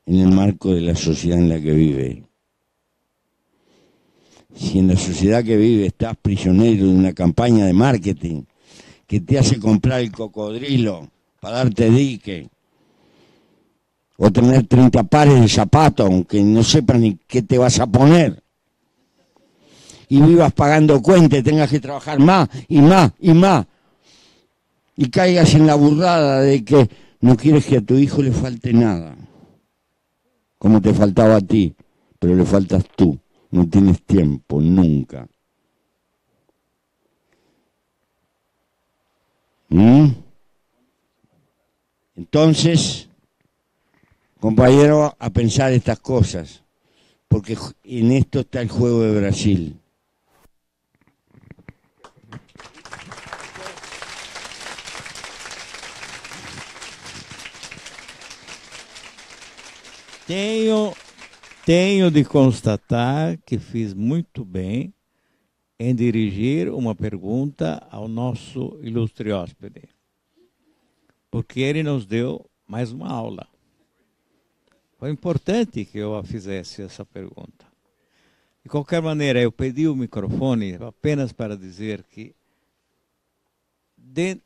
en el marco de la sociedad en la que vive. Si en la sociedad que vive estás prisionero de una campaña de marketing que te hace comprar el cocodrilo para darte dique, o tener 30 pares de zapatos, aunque no sepas ni qué te vas a poner, y vivas pagando cuentas y tengas que trabajar más y más y más, y caigas en la burrada de que no quieres que a tu hijo le falte nada, como te faltaba a ti, pero le faltas tú, no tienes tiempo, nunca. Entonces, compañero, a pensar estas cosas, porque en esto está el juego de Brasil. Tenho de constatar que fiz muito bem em dirigir uma pergunta ao nosso ilustre hóspede, porque ele nos deu mais uma aula. Foi importante que eu fizesse essa pergunta. De qualquer maneira, eu pedi o microfone apenas para dizer que,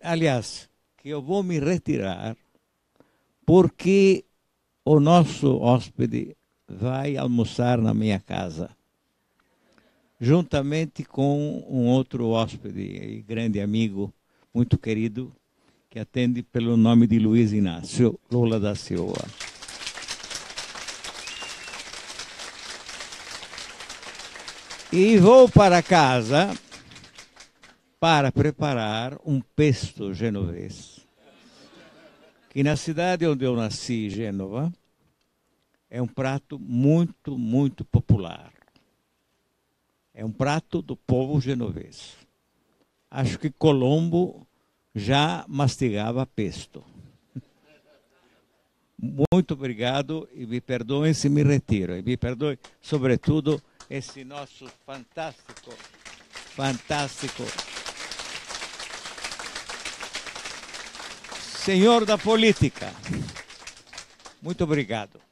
aliás, que eu vou me retirar, porque o nosso hóspede vai almoçar na minha casa, juntamente com um outro hóspede e grande amigo, muito querido, que atende pelo nome de Luiz Inácio Lula da Silva. E vou para casa para preparar um pesto genovês, que na cidade onde eu nasci, Gênova, é um prato muito, muito popular. É um prato do povo genovês. Acho que Colombo já mastigava pesto. Muito obrigado e me perdoem se me retiro. E me perdoe, sobretudo, esse nosso fantástico senhor da política. Muito obrigado.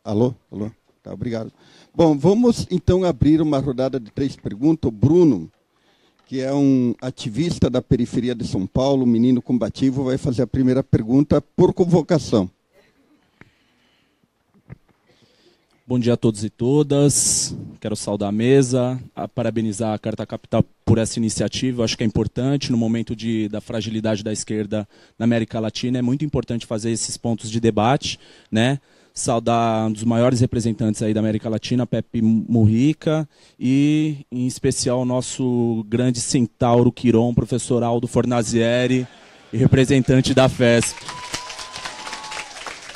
Alô? Tá, obrigado. Bom, vamos então abrir uma rodada de 3 perguntas. O Bruno, que é um ativista da periferia de São Paulo, menino combativo, vai fazer a primeira pergunta por convocação. Bom dia a todos e todas. Quero saudar a mesa, parabenizar a Carta Capital por essa iniciativa. Eu acho que é importante, no momento da fragilidade da esquerda na América Latina, é muito importante fazer esses pontos de debate, né? Saudar um dos maiores representantes aí da América Latina, Pepe Mujica, e, em especial, o nosso grande centauro Quirón, professor Aldo Fornazieri, e representante da FESP.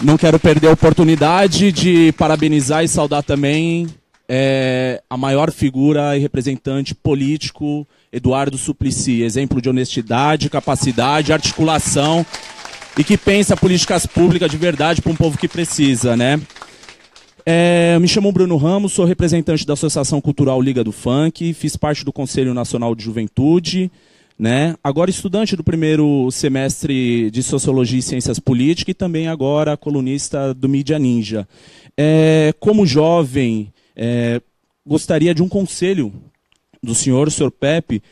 Não quero perder a oportunidade de parabenizar e saudar também a maior figura e representante político, Eduardo Suplicy, exemplo de honestidade, capacidade, articulação e que pensa políticas públicas de verdade para um povo que precisa, né? Me chamo Bruno Ramos, sou representante da Associação Cultural Liga do Funk, fiz parte do Conselho Nacional de Juventude, né? Agora estudante do primeiro semestre de Sociologia e Ciências Políticas e também agora colunista do Mídia Ninja. Como jovem, gostaria de um conselho do senhor Pepe,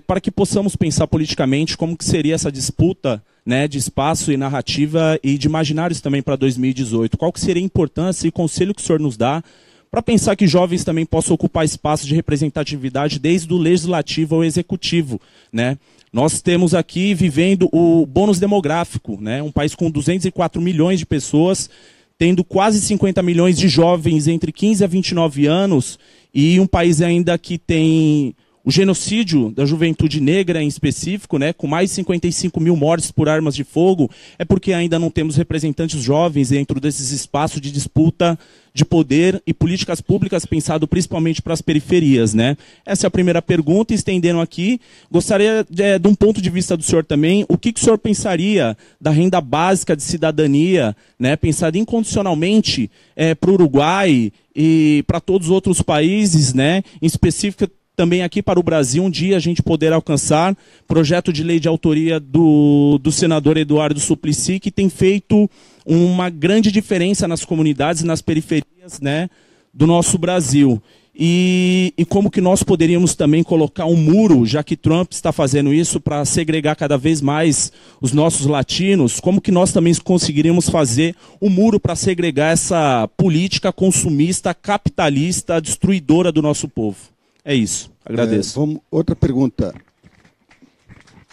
para que possamos pensar politicamente como que seria essa disputa, né, de espaço e narrativa e de imaginários também para 2018. Qual que seria a importância e o conselho que o senhor nos dá para pensar que jovens também possam ocupar espaço de representatividade desde o legislativo ao executivo, né? Nós temos aqui vivendo o bônus demográfico, né? Um país com 204 milhões de pessoas, tendo quase 50 milhões de jovens entre 15 a 29 anos, e um país ainda que tem o genocídio da juventude negra em específico, né, com mais de 55 mil mortes por armas de fogo, é porque ainda não temos representantes jovens dentro desses espaços de disputa de poder e políticas públicas pensado principalmente para as periferias, né? Essa é a primeira pergunta. Estendendo aqui, gostaria de um ponto de vista do senhor também, o que o senhor pensaria da renda básica de cidadania, né, pensada incondicionalmente para o Uruguai e para todos os outros países, né, em específico também aqui para o Brasil, um dia a gente poder alcançar projeto de lei de autoria do senador Eduardo Suplicy, que tem feito uma grande diferença nas comunidades e nas periferias, né, do nosso Brasil. E como que nós poderíamos também colocar um muro, já que Trump está fazendo isso para segregar cada vez mais os nossos latinos, como que nós também conseguiríamos fazer um muro para segregar essa política consumista, capitalista, destruidora do nosso povo? É isso. Agradeço. Outra pergunta.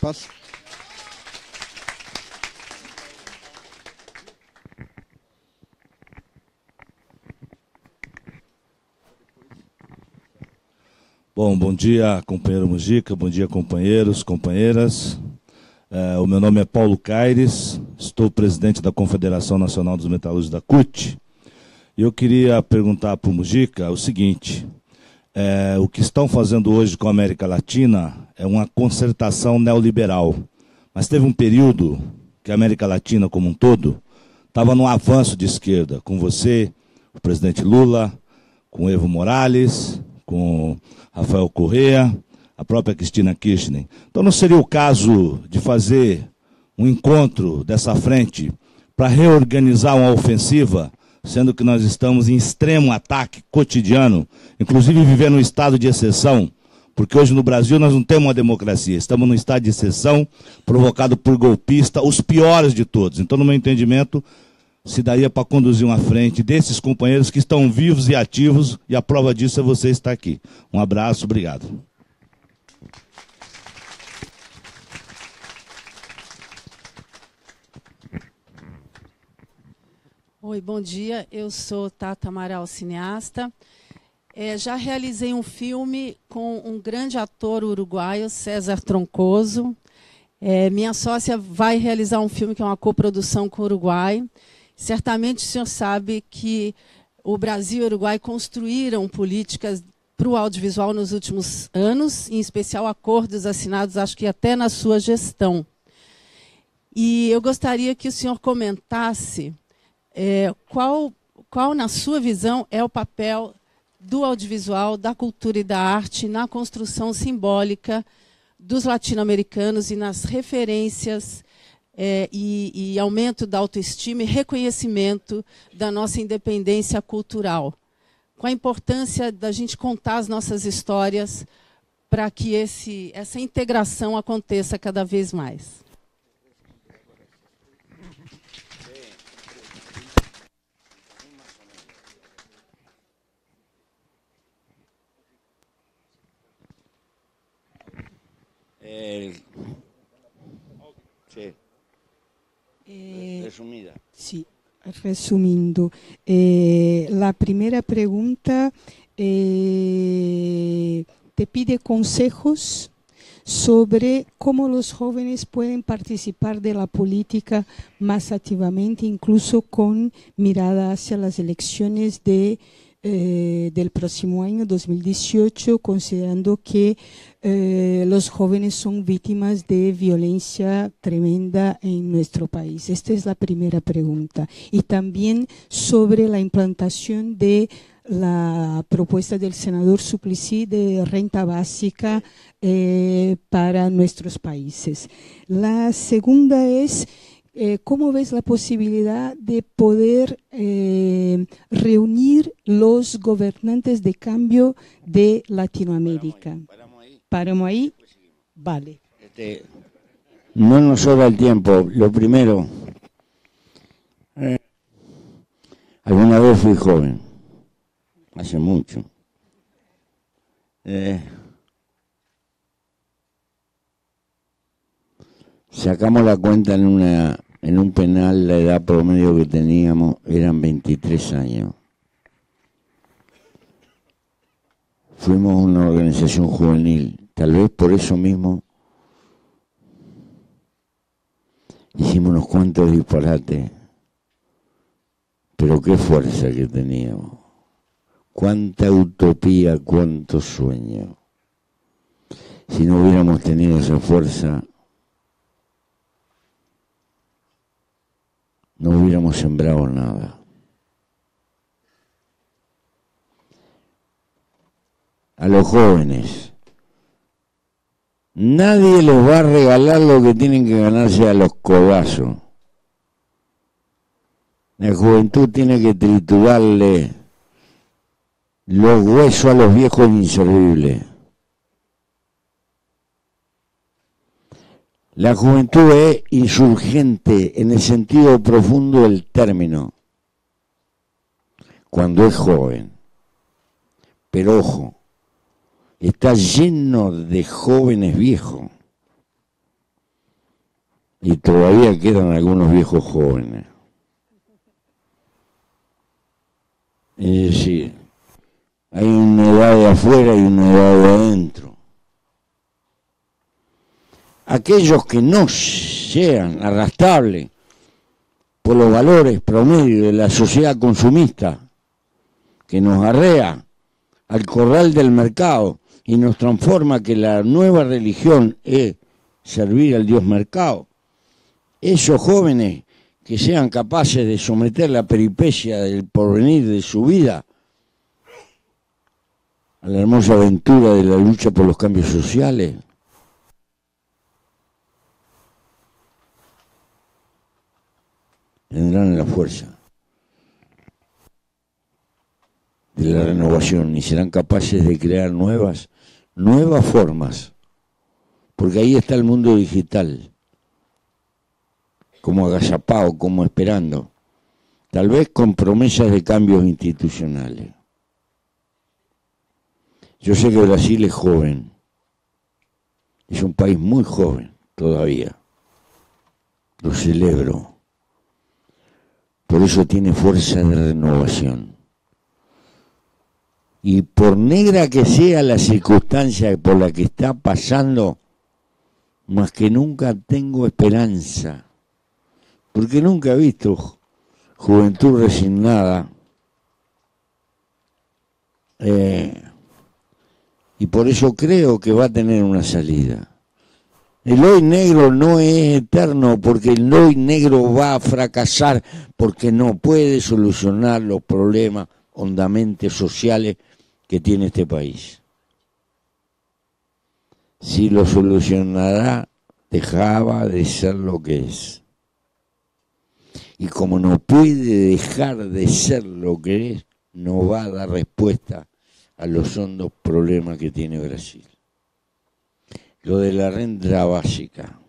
Passa. Bom dia, companheiro Mujica, bom dia, companheiros, companheiras. O meu nome é Paulo Caires, estou presidente da Confederação Nacional dos Metalúrgicos da CUT. E eu queria perguntar para o Mujica o seguinte: o que estão fazendo hoje com a América Latina é uma concertação neoliberal. Mas teve um período que a América Latina como um todo estava num avanço de esquerda, com você, o presidente Lula, com Evo Morales, com Rafael Correa, a própria Cristina Kirchner. Então não seria o caso de fazer um encontro dessa frente para reorganizar uma ofensiva, sendo que nós estamos em extremo ataque cotidiano, inclusive vivendo um estado de exceção, porque hoje no Brasil nós não temos uma democracia, estamos num estado de exceção provocado por golpistas, os piores de todos. Então, no meu entendimento, se daria para conduzir uma frente desses companheiros que estão vivos e ativos, e a prova disso é você estar aqui. Um abraço, obrigado. Oi, bom dia. Eu sou Tata Amaral, cineasta. Já realizei um filme com um grande ator uruguaio, César Troncoso. Minha sócia vai realizar um filme que é uma coprodução com o Uruguai. Certamente o senhor sabe que o Brasil e o Uruguai construíram políticas para o audiovisual nos últimos anos, em especial acordos assinados, acho que até na sua gestão. E eu gostaria que o senhor comentasse qual, na sua visão, é o papel do audiovisual, da cultura e da arte na construção simbólica dos latino-americanos e nas referências e aumento da autoestima e reconhecimento da nossa independência cultural. Com a importância da gente contar as nossas histórias para que essa integração aconteça cada vez mais. Sí. Resumida. Sí, resumindo. La primera pregunta te pide consejos sobre cómo los jóvenes pueden participar de la política más activamente, incluso con mirada hacia las elecciones del próximo año, 2018, considerando que los jóvenes son víctimas de violencia tremenda en nuestro país. Esta es la primera pregunta. Y también sobre la implantación de la propuesta del senador Suplicy de renta básica para nuestros países. La segunda es: ¿cómo ves la posibilidad de poder reunir los gobernantes de cambio de Latinoamérica? ¿Paramos ahí? Vale. No nos sobra el tiempo. Lo primero, alguna vez fui joven, hace mucho. Sacamos la cuenta en un penal, la edad promedio que teníamos eran 23 años. Fuimos una organización juvenil, tal vez por eso mismo hicimos unos cuantos disparates, pero qué fuerza que teníamos, cuánta utopía, cuánto sueño. Si no hubiéramos tenido esa fuerza, no hubiéramos sembrado nada. A los jóvenes, nadie les va a regalar lo que tienen que ganarse a los codazos. La juventud tiene que triturarle los huesos a los viejos inservibles. La juventud es insurgente en el sentido profundo del término, cuando es joven. Pero ojo, está lleno de jóvenes viejos. Y todavía quedan algunos viejos jóvenes. Es decir, hay una edad de afuera y una edad de adentro. Aquellos que no sean arrastrables por los valores promedio de la sociedad consumista, que nos arrea al corral del mercado y nos transforma que la nueva religión es servir al Dios mercado, esos jóvenes que sean capaces de someter la peripecia del porvenir de su vida a la hermosa aventura de la lucha por los cambios sociales, tendrán la fuerza de la renovación y serán capaces de crear nuevas formas, porque ahí está el mundo digital, como agazapado, como esperando, tal vez con promesas de cambios institucionales. Yo sé que Brasil es joven, es un país muy joven todavía, lo celebro, por eso tiene fuerza de renovación. Y por negra que sea la circunstancia por la que está pasando, más que nunca tengo esperanza, porque nunca he visto juventud resignada, y por eso creo que va a tener una salida. El hoy negro no es eterno, porque el hoy negro va a fracasar, porque no puede solucionar los problemas hondamente sociales que tiene este país. Si lo solucionará, dejaba de ser lo que es. Y como no puede dejar de ser lo que es, no va a dar respuesta a los hondos problemas que tiene Brasil. Lo de la renta básica.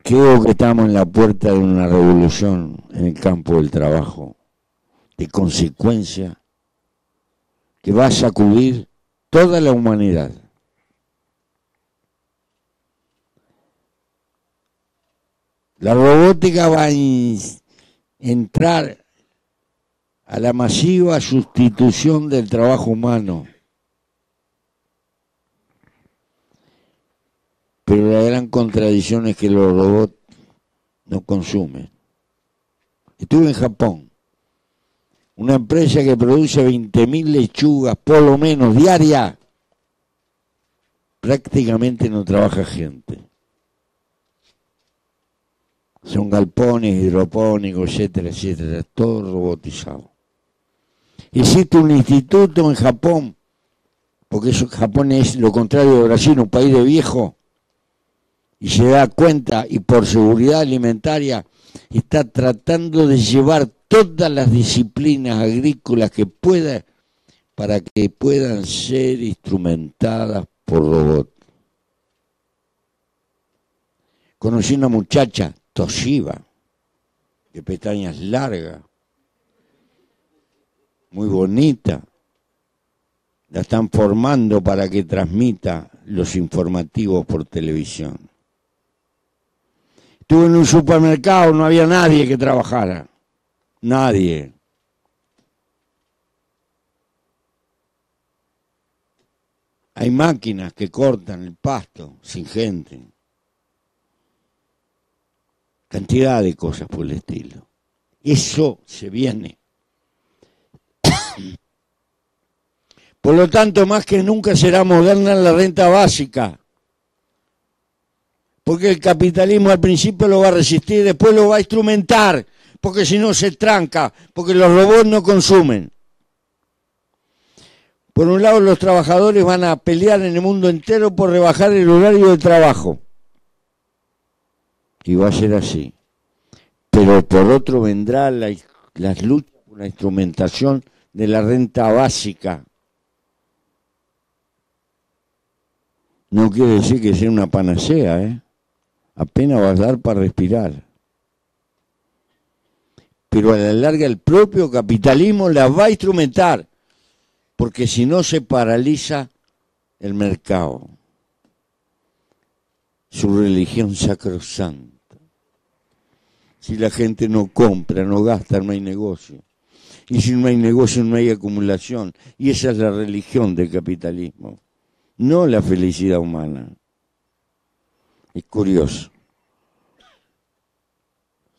Creo que estamos en la puerta de una revolución en el campo del trabajo, de consecuencia, que va a sacudir toda la humanidad. La robótica va a entrar a la masiva sustitución del trabajo humano. Pero la gran contradicción es que los robots no consumen. Estuve en Japón, una empresa que produce 20.000 lechugas por lo menos diarias, prácticamente no trabaja gente. Son galpones hidropónicos, etcétera, etcétera, todo robotizado. Existe un instituto en Japón, porque Japón es lo contrario de Brasil, un país de viejo, y se da cuenta, y por seguridad alimentaria, está tratando de llevar todas las disciplinas agrícolas que pueda para que puedan ser instrumentadas por robots. Conocí una muchacha, Toshiba, de pestañas largas, muy bonita. La están formando para que transmita los informativos por televisión. Estuve en un supermercado, no había nadie que trabajara. Nadie. Hay máquinas que cortan el pasto sin gente. Cantidad de cosas por el estilo. Eso se viene. Por lo tanto, más que nunca será moderna la renta básica. Porque el capitalismo al principio lo va a resistir, después lo va a instrumentar, porque si no se tranca, porque los robots no consumen. Por un lado, los trabajadores van a pelear en el mundo entero por rebajar el horario de trabajo. Y va a ser así. Pero por otro vendrá las luchas por la instrumentación de la renta básica. No quiere decir que sea una panacea, ¿eh? Apenas va a dar para respirar. Pero a la larga el propio capitalismo la va a instrumentar, porque si no se paraliza el mercado, su religión sacrosanta. Si la gente no compra, no gasta, no hay negocio. Y si no hay negocio, no hay acumulación. Y esa es la religión del capitalismo, no la felicidad humana. Es curioso.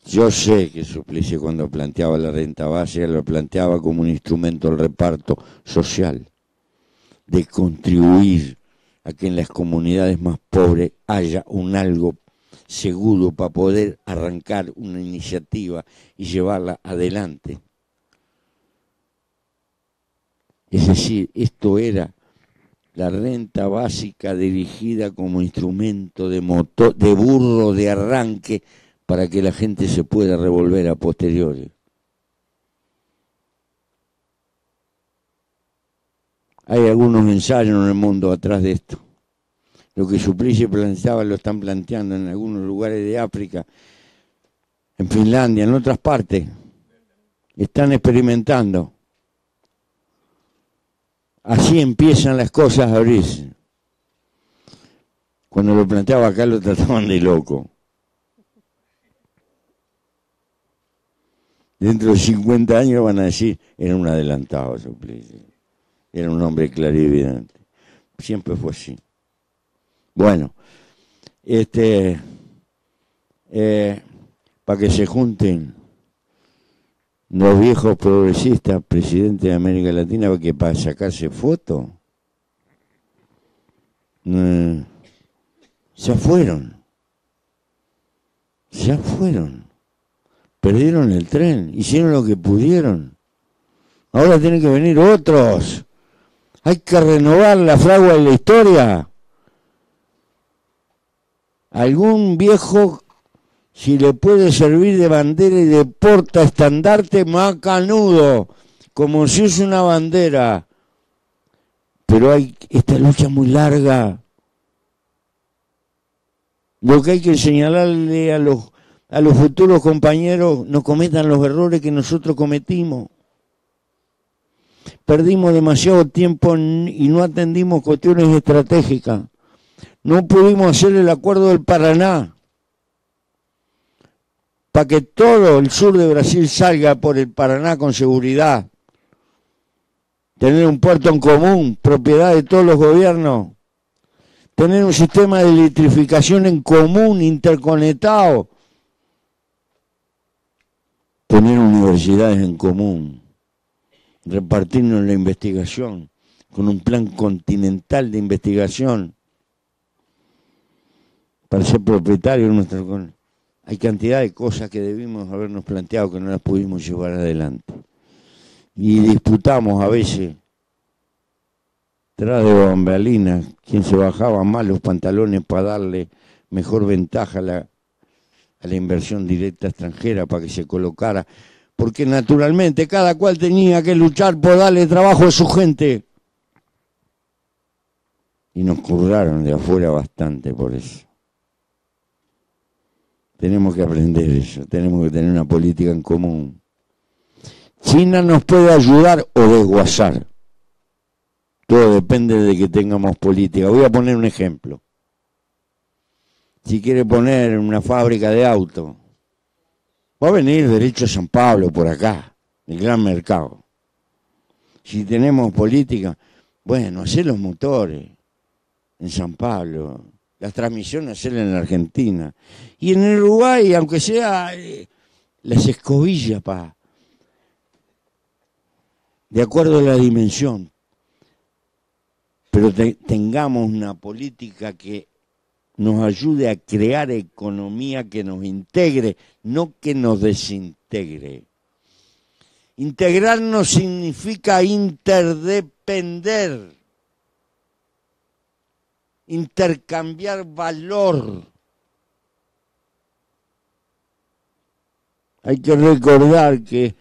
Yo sé que Suplicy, cuando planteaba la renta básica, lo planteaba como un instrumento del reparto social, de contribuir a que en las comunidades más pobres haya un algo seguro para poder arrancar una iniciativa y llevarla adelante. Es decir, esto era la renta básica dirigida como instrumento de motor, de burro de arranque para que la gente se pueda revolver a posteriores. Hay algunos ensayos en el mundo atrás de esto. Lo que Suplicy planteaba lo están planteando en algunos lugares de África, en Finlandia, en otras partes. Están experimentando. Así empiezan las cosas a abrirse. Cuando lo planteaba acá lo trataban de loco. Dentro de 50 años van a decir, era un adelantado Suplicy. Era un hombre clarividente. Siempre fue así. Bueno, para que se junten los viejos progresistas, presidentes de América Latina, que para sacarse fotos, ya fueron. Perdieron el tren, hicieron lo que pudieron. Ahora tienen que venir otros. Hay que renovar la fragua de la historia. Algún viejo, si le puede servir de bandera y de portaestandarte, macanudo, como si es una bandera. Pero hay esta lucha muy larga. Lo que hay que señalarle a los futuros compañeros, no cometan los errores que nosotros cometimos. Perdimos demasiado tiempo y no atendimos cuestiones estratégicas. No pudimos hacer el acuerdo del Paraná para que todo el sur de Brasil salga por el Paraná con seguridad. Tener un puerto en común, propiedad de todos los gobiernos. Tener un sistema de electrificación en común, interconectado. Tener universidades en común. Repartirnos la investigación con un plan continental de investigación para ser propietario de nuestra... Hay cantidad de cosas que debimos habernos planteado que no las pudimos llevar adelante. Y disputamos a veces, tras de bambalinas, quién se bajaba más los pantalones para darle mejor ventaja a la inversión directa extranjera, para que se colocara, porque naturalmente cada cual tenía que luchar por darle trabajo a su gente. Y nos curraron de afuera bastante por eso. Tenemos que aprender eso, tenemos que tener una política en común. China nos puede ayudar o desguazar. Todo depende de que tengamos política. Voy a poner un ejemplo. Si quiere poner una fábrica de autos, va a venir derecho a San Pablo por acá, el gran mercado. Si tenemos política, bueno, hacer los motores en San Pablo, las transmisiones hacerlas en la Argentina. Y en el Uruguay, aunque sea las escobillas, de acuerdo a la dimensión. Pero tengamos una política que nos ayude a crear economía que nos integre, no que nos desintegre. Integrarnos significa interdepender, intercambiar valor. Hay que recordar que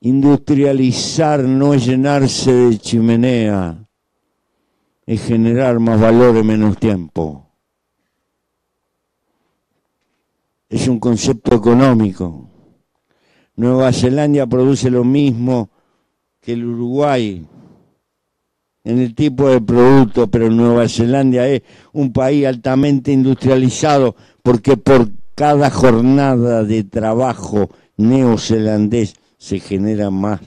industrializar no es llenarse de chimenea, es generar más valor en menos tiempo. Es un concepto económico. Nueva Zelanda produce lo mismo que el Uruguay, en el tipo de producto, pero Nueva Zelanda es un país altamente industrializado, porque por cada jornada de trabajo neozelandés se genera más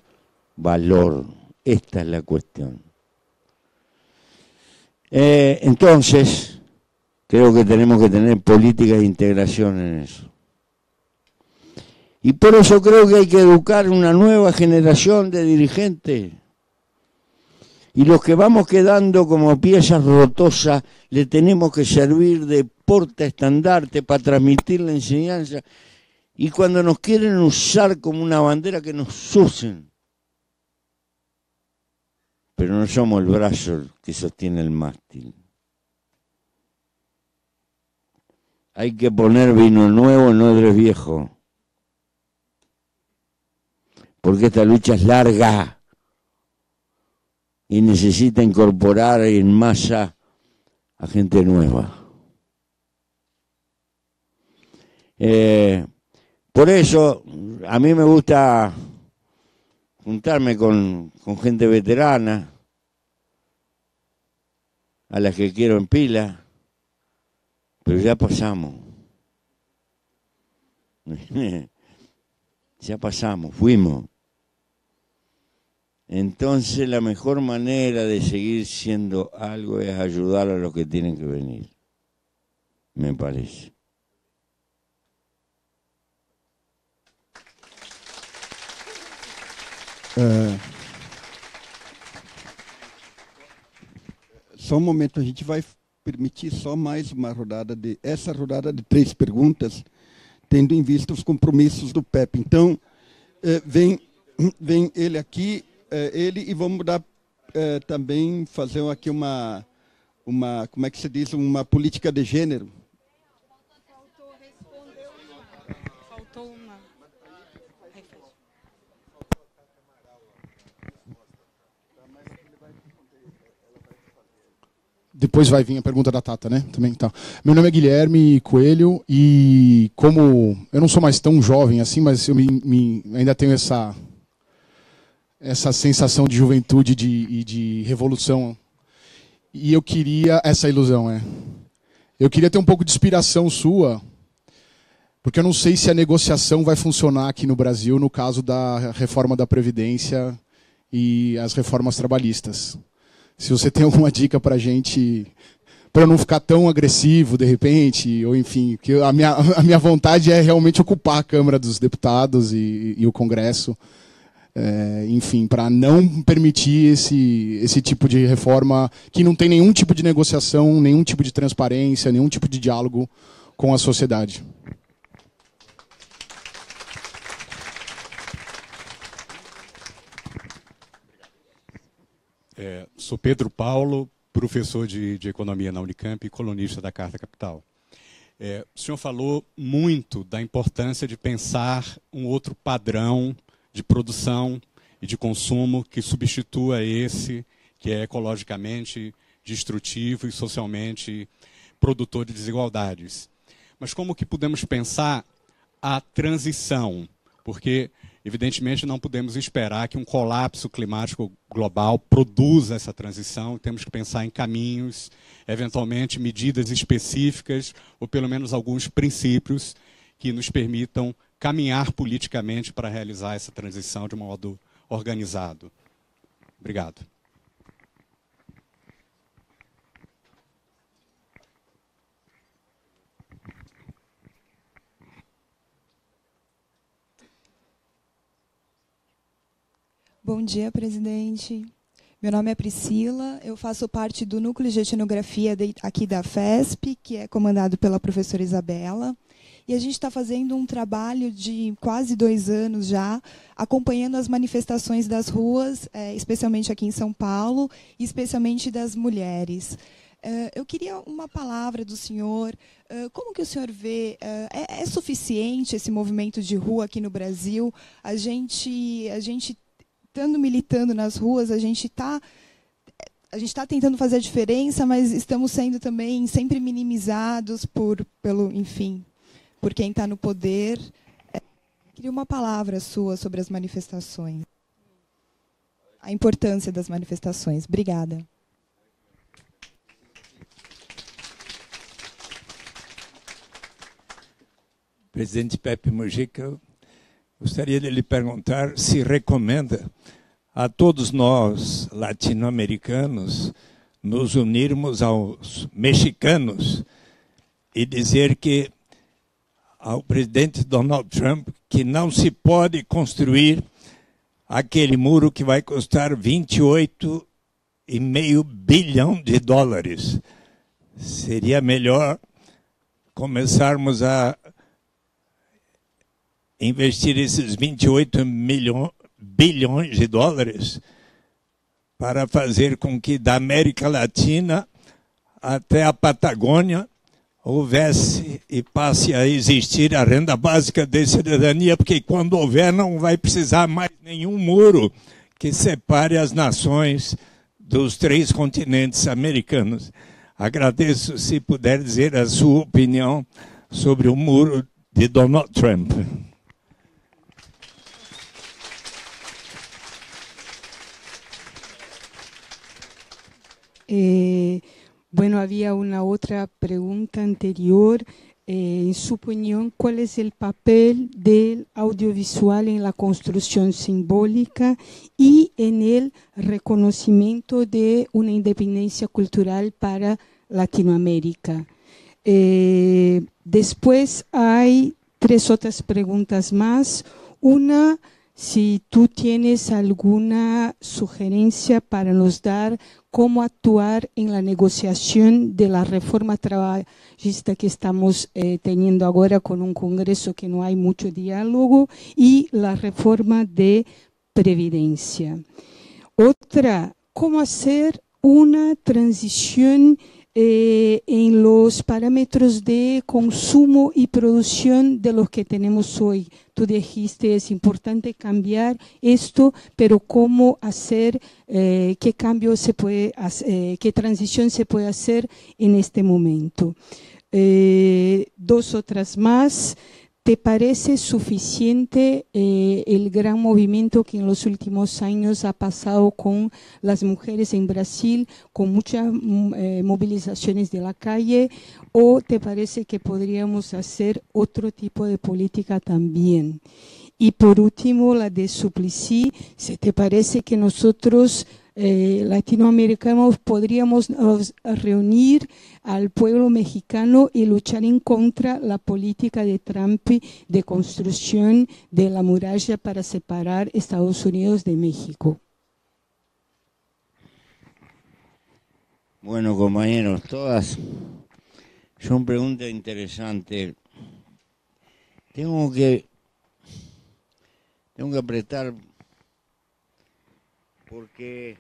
valor. Esta es la cuestión. Entonces, creo que tenemos que tener políticas de integración en eso. Y por eso creo que hay que educar una nueva generación de dirigentes. Y los que vamos quedando como piezas rotosas, le tenemos que servir de portaestandarte para transmitir la enseñanza. Y cuando nos quieren usar como una bandera, que nos usen. Pero no somos el brazo que sostiene el mástil. Hay que poner vino nuevo en odres viejos. Porque esta lucha es larga y necesita incorporar en masa a gente nueva. Por eso a mí me gusta juntarme con gente veterana, a las que quiero en pila, pero ya pasamos. Ya pasamos, fuimos. Entonces la mejor manera de seguir siendo algo es ayudar a los que tienen que venir, me parece. Só um momento, a gente vai permitir só mais uma rodada essa rodada de 3 perguntas, tendo em vista os compromissos do PEP. Então, vem ele aqui, e vamos dar também fazer aqui uma como é que se diz, uma política de gênero. Faltou uma. Depois vai vir a pergunta da Tata, né? Também, tá. Meu nome é Guilherme Coelho e como eu não sou mais tão jovem assim, mas eu ainda tenho essa sensação de juventude e de revolução. E eu queria essa ilusão, Eu queria ter um pouco de inspiração sua, porque eu não sei se a negociação vai funcionar aqui no Brasil no caso da reforma da Previdência e as reformas trabalhistas. Se você tem alguma dica para a gente, para não ficar tão agressivo de repente, ou enfim, que a minha vontade é realmente ocupar a Câmara dos Deputados e o Congresso, enfim, para não permitir esse tipo de reforma que não tem nenhum tipo de negociação, nenhum tipo de transparência, nenhum tipo de diálogo com a sociedade. Sou Pedro Paulo, professor de Economia na Unicamp e colunista da Carta Capital. O senhor falou muito da importância de pensar um outro padrão de produção e de consumo que substitua esse que é ecologicamente destrutivo e socialmente produtor de desigualdades. Mas como que podemos pensar a transição? Porque, evidentemente, não podemos esperar que um colapso climático global produza essa transição. Temos que pensar em caminhos, eventualmente medidas específicas, ou pelo menos alguns princípios que nos permitam caminhar politicamente para realizar essa transição de modo organizado. Obrigado. Bom dia, presidente. Meu nome é Priscila, eu faço parte do Núcleo de Etnografia aqui da FESP, que é comandado pela professora Isabela. E a gente está fazendo um trabalho de quase 2 anos já, acompanhando as manifestações das ruas, especialmente aqui em São Paulo, e especialmente das mulheres. Eu queria uma palavra do senhor. Como que o senhor vê? É suficiente esse movimento de rua aqui no Brasil? A gente estando militando nas ruas, a gente está tentando fazer a diferença, mas estamos sendo também sempre minimizados por quem está no poder. Queria uma palavra sua sobre as manifestações. a importância das manifestações. Obrigada. Presidente Pepe Mujica, gostaria de lhe perguntar se recomenda a todos nós, latino-americanos, nos unirmos aos mexicanos e dizer que ao presidente Donald Trump que não se pode construir aquele muro que vai custar 28,5 bilhão de dólares. Seria melhor começarmos a investir esses 28 bilhões de dólares para fazer com que da América Latina até a Patagônia houvesse e passe a existir a renda básica de cidadania, porque quando houver não vai precisar mais nenhum muro que separe as nações dos 3 continentes americanos. Agradeço se puder dizer a sua opinião sobre o muro de Donald Trump. Bueno, había una otra pregunta anterior. En su opinión, ¿cuál es el papel del audiovisual en la construcción simbólica y en el reconocimiento de una independencia cultural para Latinoamérica? Después hay 3 otras preguntas más. Una, si tú tienes alguna sugerencia para nos dar cómo actuar en la negociación de la reforma trabajista que estamos teniendo ahora con un Congreso que no hay mucho diálogo, y la reforma de previdencia. Otra, cómo hacer una transición en los parámetros de consumo y producción de los que tenemos hoy. Tú dijiste, es importante cambiar esto, pero cómo hacer, qué cambio se puede hacer, qué transición se puede hacer en este momento. 2 otras más. ¿Te parece suficiente el gran movimiento que en los últimos años ha pasado con las mujeres en Brasil, con muchas movilizaciones de la calle, o te parece que podríamos hacer otro tipo de política también? Y por último, la de Suplicy, ¿se te parece que nosotros latinoamericanos podríamos reunir al pueblo mexicano y luchar en contra la política de Trump de construcción de la muralla para separar Estados Unidos de México? Bueno, compañeros, todas son preguntas interesantes. Tengo que apretar porque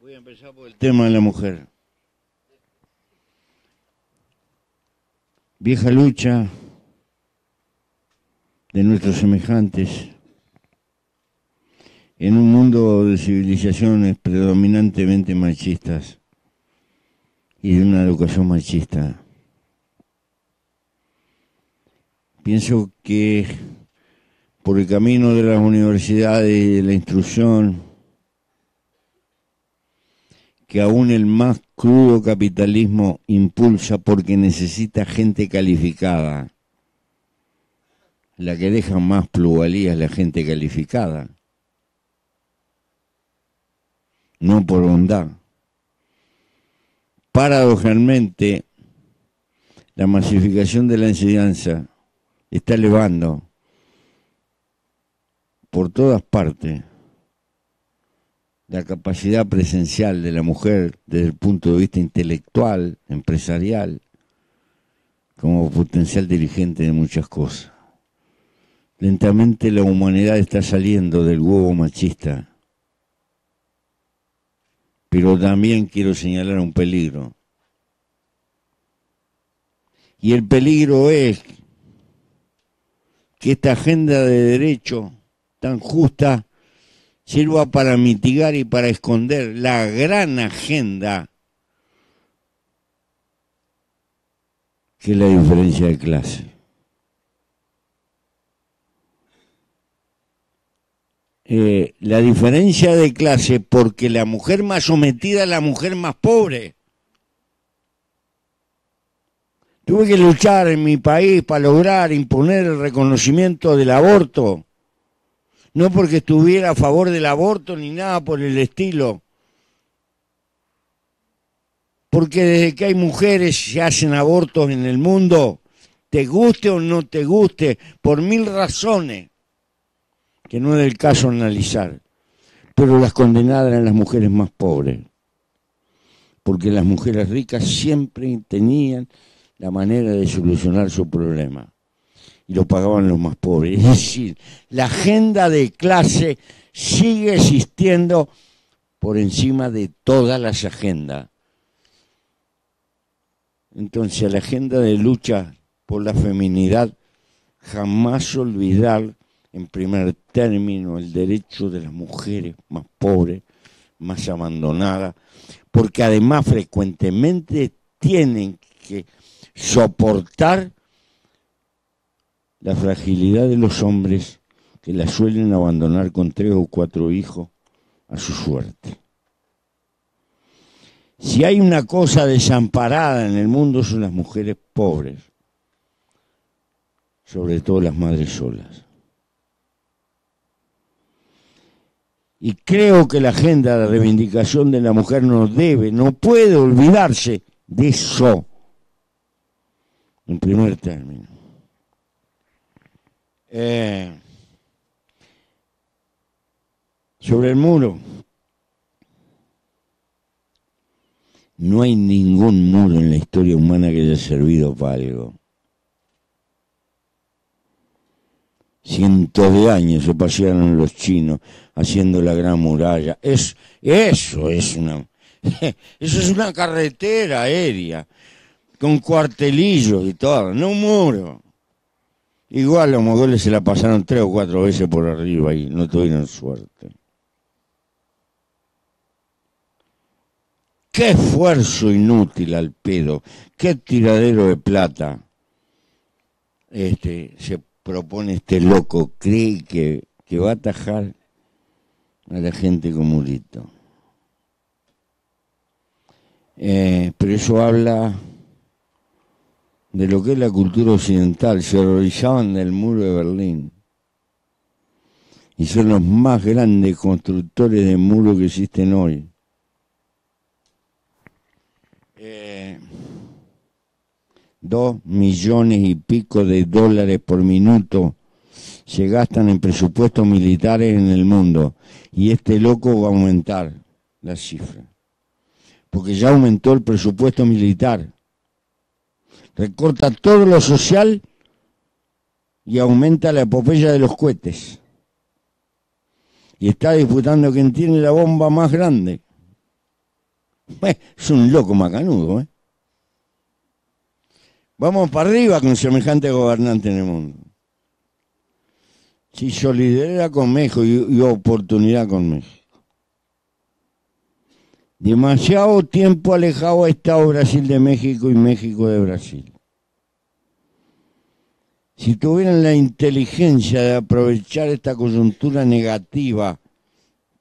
voy a empezar por el tema de la mujer. Vieja lucha de nuestros semejantes en un mundo de civilizaciones predominantemente machistas y de una educación machista. Pienso que por el camino de las universidades y de la instrucción, que aún el más crudo capitalismo impulsa porque necesita gente calificada. La que deja más plusvalía es la gente calificada, no por bondad. Paradojalmente, la masificación de la enseñanza está elevando por todas partes la capacidad presencial de la mujer desde el punto de vista intelectual, empresarial, como potencial dirigente de muchas cosas. Lentamente la humanidad está saliendo del huevo machista, pero también quiero señalar un peligro. Y el peligro es que esta agenda de derecho tan justa sirva para mitigar y para esconder la gran agenda que es la diferencia de clase. la diferencia de clase porque la mujer más sometida es la mujer más pobre. Tuve que luchar en mi país para lograr imponer el reconocimiento del aborto. No porque estuviera a favor del aborto ni nada por el estilo. Porque desde que hay mujeres se hacen abortos en el mundo, te guste o no te guste, por 1000 razones, que no es el caso analizar. Pero las condenadas eran las mujeres más pobres. Porque las mujeres ricas siempre tenían la manera de solucionar su problema. Y lo pagaban los más pobres. Es decir, la agenda de clase sigue existiendo por encima de todas las agendas. Entonces, la agenda de lucha por la feminidad, jamás olvidar, en primer término, el derecho de las mujeres más pobres, más abandonadas, porque además frecuentemente tienen que soportar la fragilidad de los hombres que la suelen abandonar con 3 o 4 hijos a su suerte. Si hay una cosa desamparada en el mundo son las mujeres pobres, sobre todo las madres solas. Y creo que la agenda de reivindicación de la mujer no puede olvidarse de eso, en primer término. Sobre el muro, no hay ningún muro en la historia humana que haya servido para algo. Cientos de años se pasearon los chinos haciendo la Gran Muralla. Eso es una carretera aérea con cuartelillos y todo, no un muro. Igual los mogoles se la pasaron 3 o 4 veces por arriba y no tuvieron suerte. Qué esfuerzo inútil al pedo, qué tiradero de plata se propone este loco, cree que va a atajar a la gente con murito. Pero eso habla de lo que es la cultura occidental. Se horrorizaban del muro de Berlín y son los más grandes constructores de muros que existen hoy. 2 millones y pico de dólares por minuto se gastan en presupuestos militares en el mundo, y este loco va a aumentar la cifra, porque ya aumentó el presupuesto militar, recorta todo lo social y aumenta la epopeya de los cohetes, y está disputando quién tiene la bomba más grande. Es un loco macanudo, ¿eh? Vamos para arriba con semejante gobernante en el mundo. Sí, solidaridad con México y oportunidad con México. Demasiado tiempo alejado ha estado Brasil de México y México de Brasil. Si tuvieran la inteligencia de aprovechar esta coyuntura negativa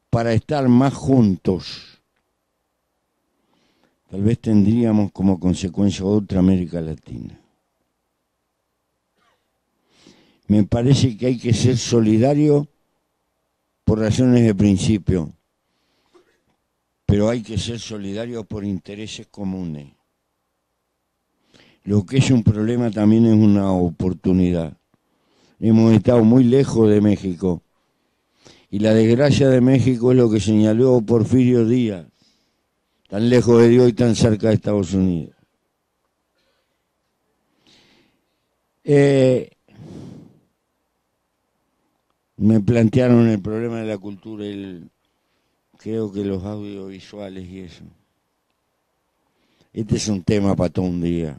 para estar más juntos, tal vez tendríamos como consecuencia otra América Latina. Me parece que hay que ser solidario por razones de principio, pero hay que ser solidario por intereses comunes. Lo que es un problema también es una oportunidad. Hemos estado muy lejos de México, y la desgracia de México es lo que señaló Porfirio Díaz: tan lejos de Dios y tan cerca de Estados Unidos. Me plantearon el problema de la cultura, creo que los audiovisuales y eso. Este es un tema para todo un día.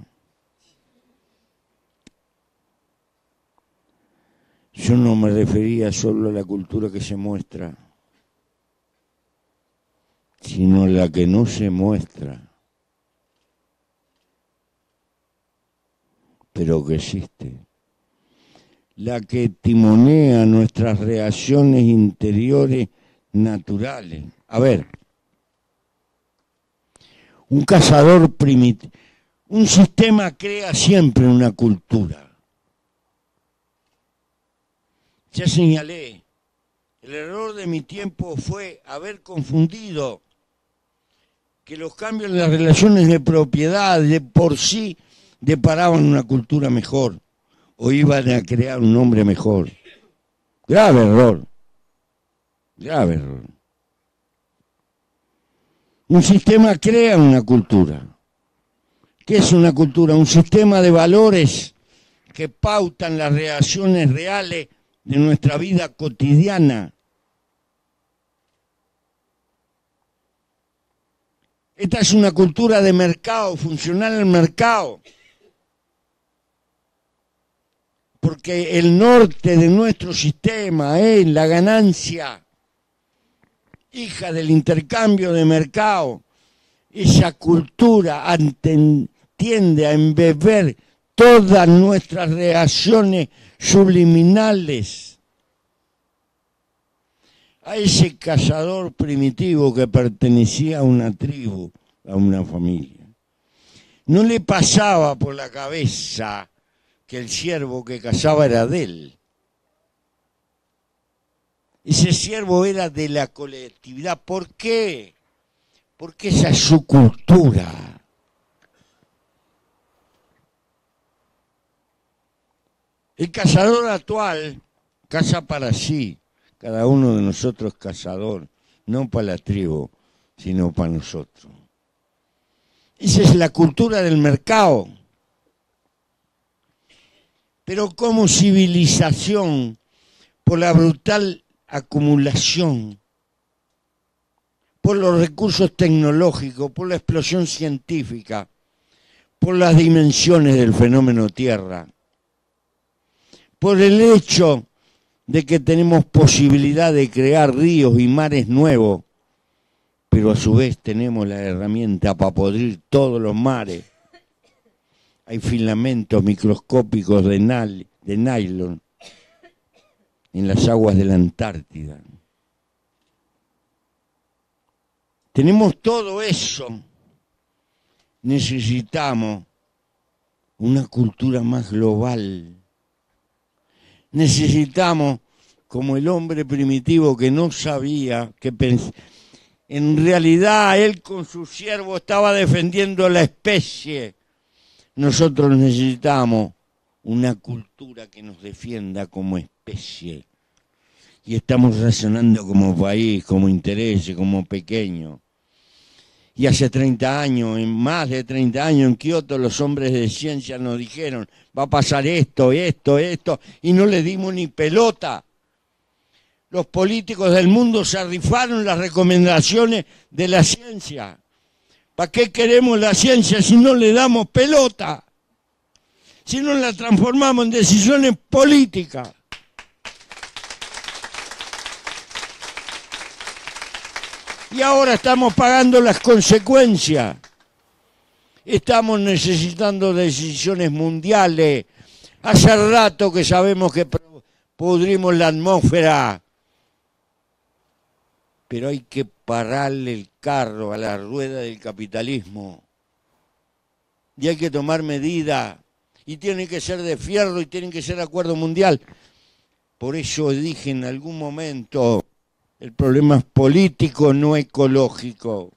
Yo no me refería solo a la cultura que se muestra, sino la que no se muestra, pero que existe. la que timonea nuestras reacciones interiores naturales. A ver, un cazador primitivo, un sistema crea siempre una cultura. Ya señalé, el error de mi tiempo fue haber confundido que los cambios en las relaciones de propiedad de por sí deparaban una cultura mejor o iban a crear un hombre mejor. Grave error. Grave error. Un sistema crea una cultura. ¿Qué es una cultura? Un sistema de valores que pautan las reacciones reales de nuestra vida cotidiana. Esta es una cultura de mercado, funcional al mercado. Porque el norte de nuestro sistema es la ganancia, hija del intercambio de mercado. Esa cultura tiende a embeber todas nuestras reacciones subliminales. A ese cazador primitivo que pertenecía a una tribu, a una familia, no le pasaba por la cabeza que el ciervo que cazaba era de él. Ese ciervo era de la colectividad. ¿Por qué? Porque esa es su cultura. El cazador actual caza para sí. Cada uno de nosotros es cazador, no para la tribu, sino para nosotros. Esa es la cultura del mercado. Pero como civilización, por la brutal acumulación, por los recursos tecnológicos, por la explosión científica, por las dimensiones del fenómeno Tierra, por el hecho de que tenemos posibilidad de crear ríos y mares nuevos, pero a su vez tenemos la herramienta para podrir todos los mares. Hay filamentos microscópicos de nylon en las aguas de la Antártida. Tenemos todo eso. Necesitamos una cultura más global. Necesitamos, como el hombre primitivo que no sabía, en realidad él con su siervo estaba defendiendo la especie. Nosotros necesitamos una cultura que nos defienda como especie. Y estamos razonando como país, como interés, como pequeño. Y hace 30 años, en más de 30 años en Kioto, los hombres de ciencia nos dijeron, va a pasar esto, y no le dimos ni pelota. Los políticos del mundo se rifaron las recomendaciones de la ciencia. ¿Para qué queremos la ciencia si no le damos pelota? Si no la transformamos en decisiones políticas. Y ahora estamos pagando las consecuencias. Estamos necesitando decisiones mundiales. Hace rato que sabemos que pudrimos la atmósfera. Pero hay que pararle el carro a la rueda del capitalismo. Y hay que tomar medidas. Y tienen que ser de fierro y tienen que ser de acuerdo mundial. Por eso dije en algún momento, el problema es político, no ecológico.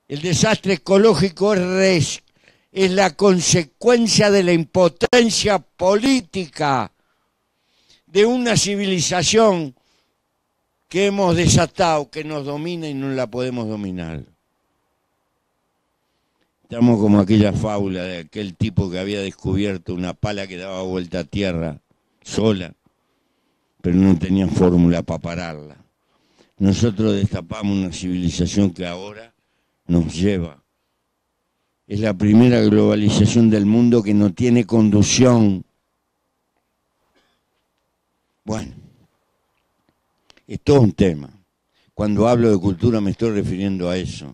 El desastre ecológico es la consecuencia de la impotencia política de una civilización que hemos desatado, que nos domina y no la podemos dominar. Estamos como aquella fábula de aquel tipo que había descubierto una pala que daba vuelta a tierra sola, pero no tenía fórmula para pararla. Nosotros destapamos una civilización que ahora nos lleva. Es la primera globalización del mundo que no tiene conducción. Bueno, es todo un tema. Cuando hablo de cultura me estoy refiriendo a eso.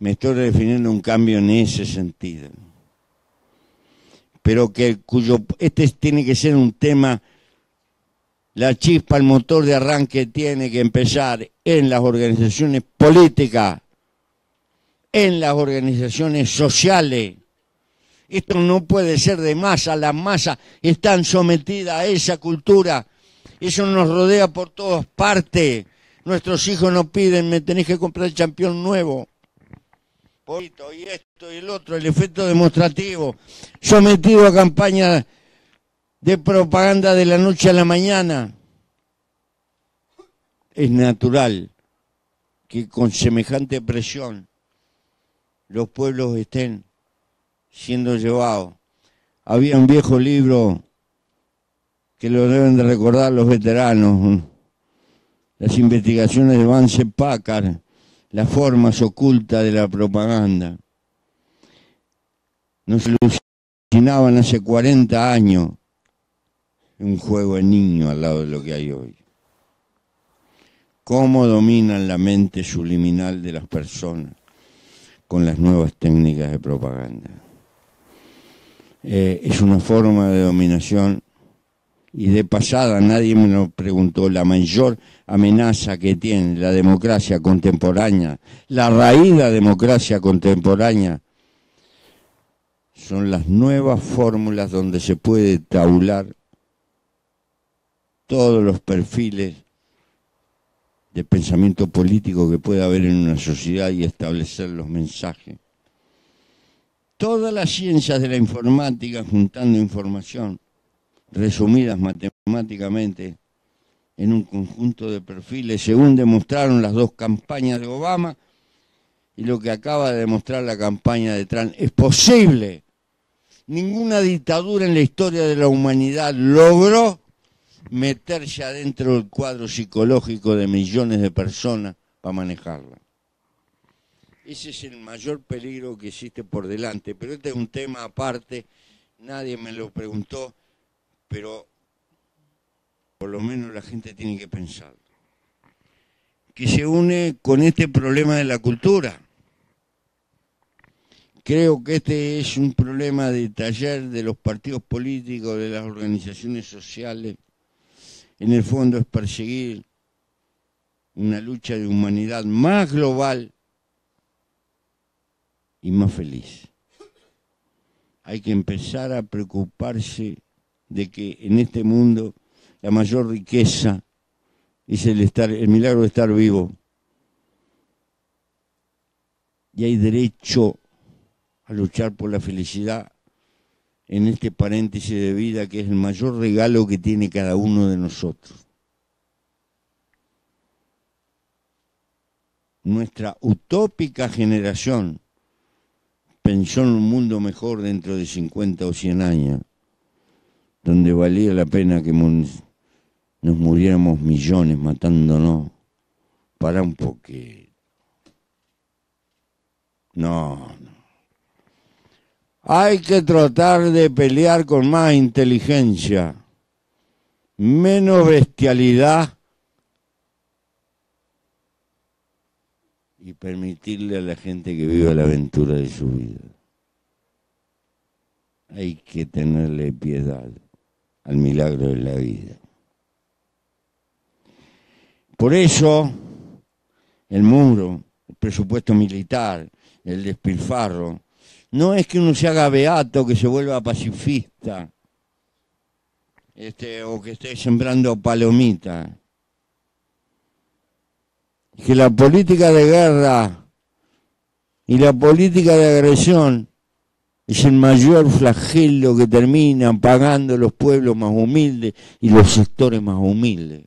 Me estoy refiriendo a un cambio en ese sentido. pero este tiene que ser un tema, la chispa, el motor de arranque tiene que empezar en las organizaciones políticas, en las organizaciones sociales. Esto no puede ser de masa, las masas están sometidas a esa cultura, eso nos rodea por todas partes. Nuestros hijos nos piden, me tenés que comprar el campeón nuevo. Y esto y el otro, el efecto demostrativo, sometido a campañas de propaganda de la noche a la mañana. Es natural que con semejante presión los pueblos estén siendo llevados. Había un viejo libro que lo deben de recordar los veteranos, las investigaciones de Vance Packard, las formas ocultas de la propaganda. Nos alucinaban hace 40 años un juego de niño al lado de lo que hay hoy. Cómo dominan la mente subliminal de las personas con las nuevas técnicas de propaganda. Es una forma de dominación. Y de pasada, nadie me lo preguntó, la mayor amenaza que tiene la democracia contemporánea, la raída democracia contemporánea, son las nuevas fórmulas donde se puede tabular todos los perfiles de pensamiento político que pueda haber en una sociedad y establecer los mensajes. Todas las ciencias de la informática juntando información, resumidas matemáticamente en un conjunto de perfiles, según demostraron las dos campañas de Obama y lo que acaba de demostrar la campaña de Trump. Es posible. Ninguna dictadura en la historia de la humanidad logró meterse adentro del cuadro psicológico de millones de personas para manejarla. Ese es el mayor peligro que existe por delante, pero este es un tema aparte, nadie me lo preguntó, pero por lo menos la gente tiene que pensar, que se une con este problema de la cultura. Creo que este es un problema de taller de los partidos políticos, de las organizaciones sociales. En el fondo es perseguir una lucha de humanidad más global y más feliz. Hay que empezar a preocuparse de que en este mundo la mayor riqueza es el milagro de estar vivo. Y hay derecho a luchar por la felicidad en este paréntesis de vida que es el mayor regalo que tiene cada uno de nosotros. Nuestra utópica generación pensó en un mundo mejor dentro de 50 o 100 años, donde valía la pena que nos muriéramos millones matándonos. Para un poquito. No. Hay que tratar de pelear con más inteligencia, menos bestialidad y permitirle a la gente que viva la aventura de su vida. Hay que tenerle piedad al milagro de la vida. Por eso, el muro, el presupuesto militar, el despilfarro, no es que uno se haga beato, que se vuelva pacifista, o que esté sembrando palomitas. Que la política de guerra y la política de agresión es el mayor flagelo que terminan pagando los pueblos más humildes y los sectores más humildes.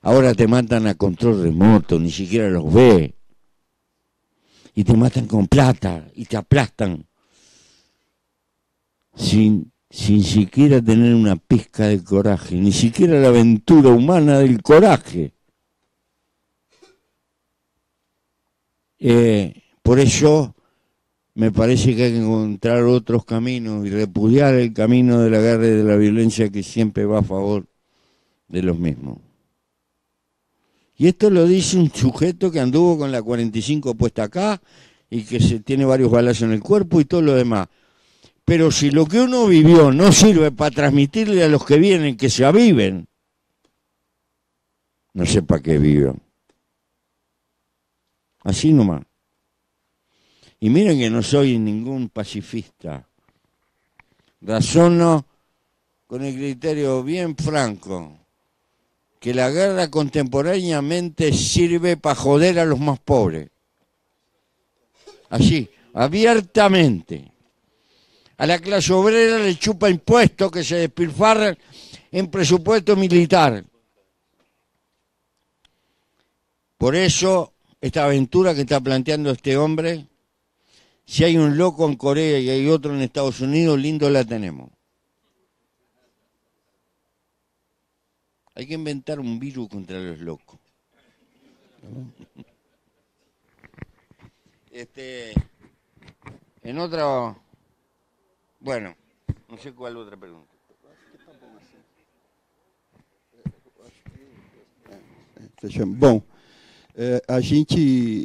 Ahora te matan a control remoto, ni siquiera los ves. Y te matan con plata y te aplastan sin siquiera tener una pizca de coraje, ni siquiera la aventura humana del coraje. Por eso me parece que hay que encontrar otros caminos y repudiar el camino de la guerra y de la violencia que siempre va a favor de los mismos. Y esto lo dice un sujeto que anduvo con la 45 puesta acá y que tiene varios balazos en el cuerpo y todo lo demás. Pero si lo que uno vivió no sirve para transmitirle a los que vienen que se aviven, no sé para qué viven. Así nomás. Y miren que no soy ningún pacifista. Razono con el criterio bien franco que la guerra contemporáneamente sirve para joder a los más pobres. Así, abiertamente. A la clase obrera le chupa impuestos que se despilfarran en presupuesto militar. Por eso, esta aventura que está planteando este hombre, si hay un loco en Corea y hay otro en Estados Unidos, lindo la tenemos. Hay que inventar un virus contra los locos. En otra... Bueno, não sei qual outra pergunta. Fechamos. Bom, a gente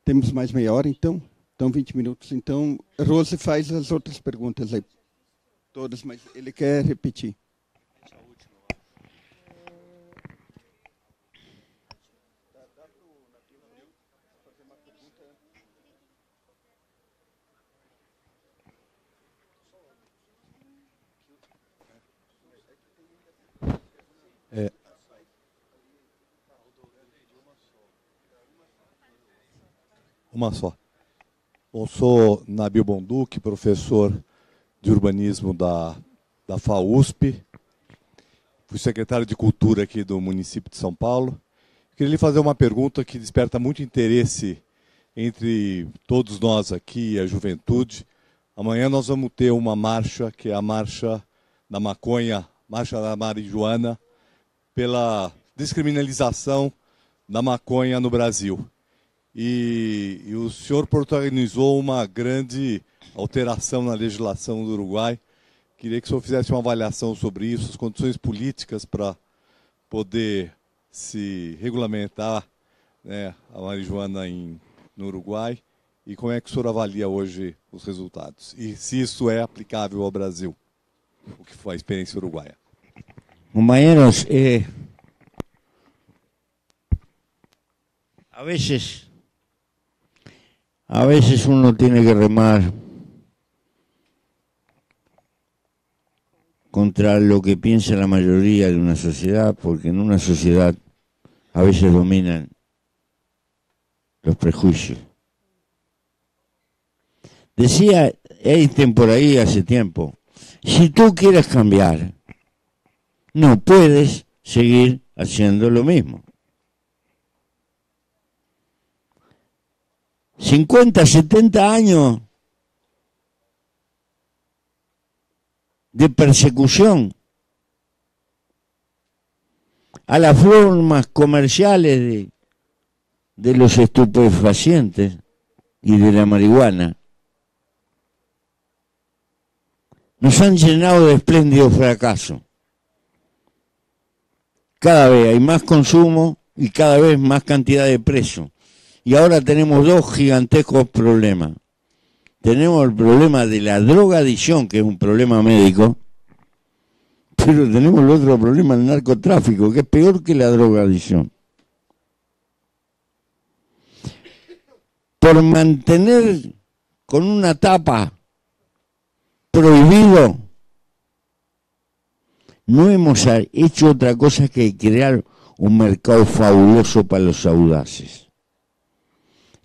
temos mais meia hora, então 20 minutos. Então, Rose faz as outras perguntas aí, todas, mas ele quer repetir. Uma só. Eu sou Nabil Bonduque, professor de urbanismo da FAUSP. Fui secretário de Cultura aqui do município de São Paulo. Queria lhe fazer uma pergunta que desperta muito interesse entre todos nós aqui, a juventude. Amanhã nós vamos ter uma marcha, que é a Marcha da Maconha, Marcha da Marijuana, pela descriminalização da maconha no Brasil. E o senhor protagonizou uma grande alteração na legislação do Uruguai. Queria que o senhor fizesse uma avaliação sobre isso, as condições políticas para poder se regulamentar, né, a marijuana no Uruguai, e como é que o senhor avalia hoje os resultados. E se isso é aplicável ao Brasil, o que foi a experiência uruguaia. Compañeros, a veces uno tiene que remar contra lo que piensa la mayoría de una sociedad, porque en una sociedad a veces dominan los prejuicios. Decía Einstein por ahí hace tiempo, si tú quieres cambiar, no puedes seguir haciendo lo mismo. 50, 70 años de persecución a las formas comerciales de los estupefacientes y de la marihuana nos han llenado de espléndido fracaso. Cada vez hay más consumo y cada vez más cantidad de presos. Y ahora tenemos dos gigantescos problemas. Tenemos el problema de la drogadicción, que es un problema médico, pero tenemos el otro problema, el narcotráfico, que es peor que la drogadicción. Por mantener con una tapa prohibido, no hemos hecho otra cosa que crear un mercado fabuloso para los audaces.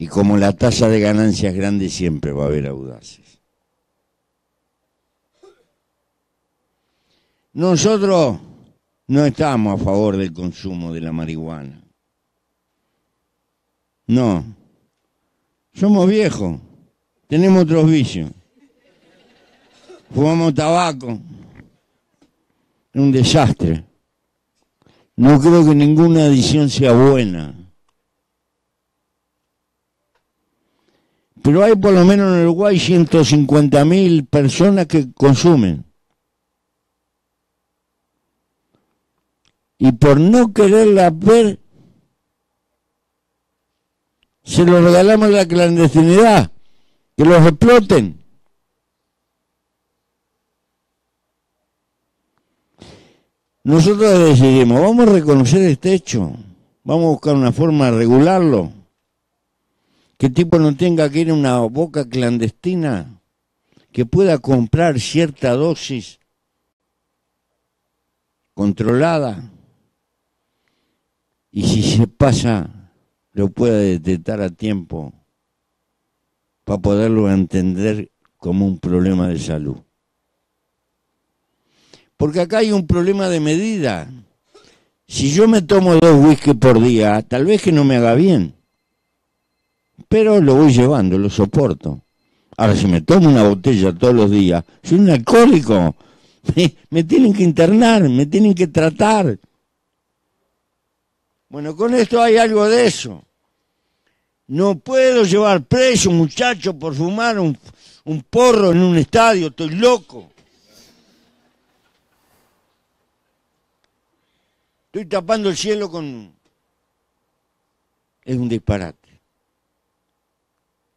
Y como la tasa de ganancia es grande, siempre va a haber audaces. Nosotros no estamos a favor del consumo de la marihuana. No. Somos viejos. Tenemos otros vicios. Fumamos tabaco. Es un desastre. No creo que ninguna adicción sea buena. Pero hay por lo menos en Uruguay 150.000 personas que consumen. Y por no quererla ver, se lo regalamos a la clandestinidad. Que los exploten. Nosotros decidimos, vamos a reconocer este hecho, vamos a buscar una forma de regularlo, que el tipo no tenga que ir a una boca clandestina, que pueda comprar cierta dosis controlada, y si se pasa, lo pueda detectar a tiempo, para poderlo entender como un problema de salud. Porque acá hay un problema de medida. Si yo me tomo 2 whisky por día, tal vez que no me haga bien. Pero lo voy llevando, lo soporto. Ahora, si me tomo una botella todos los días, soy un alcohólico. Me tienen que internar, me tienen que tratar. Bueno, con esto hay algo de eso. No puedo llevar preso un muchacho por fumar un porro en un estadio, estoy loco. Estoy tapando el cielo con... Es un disparate.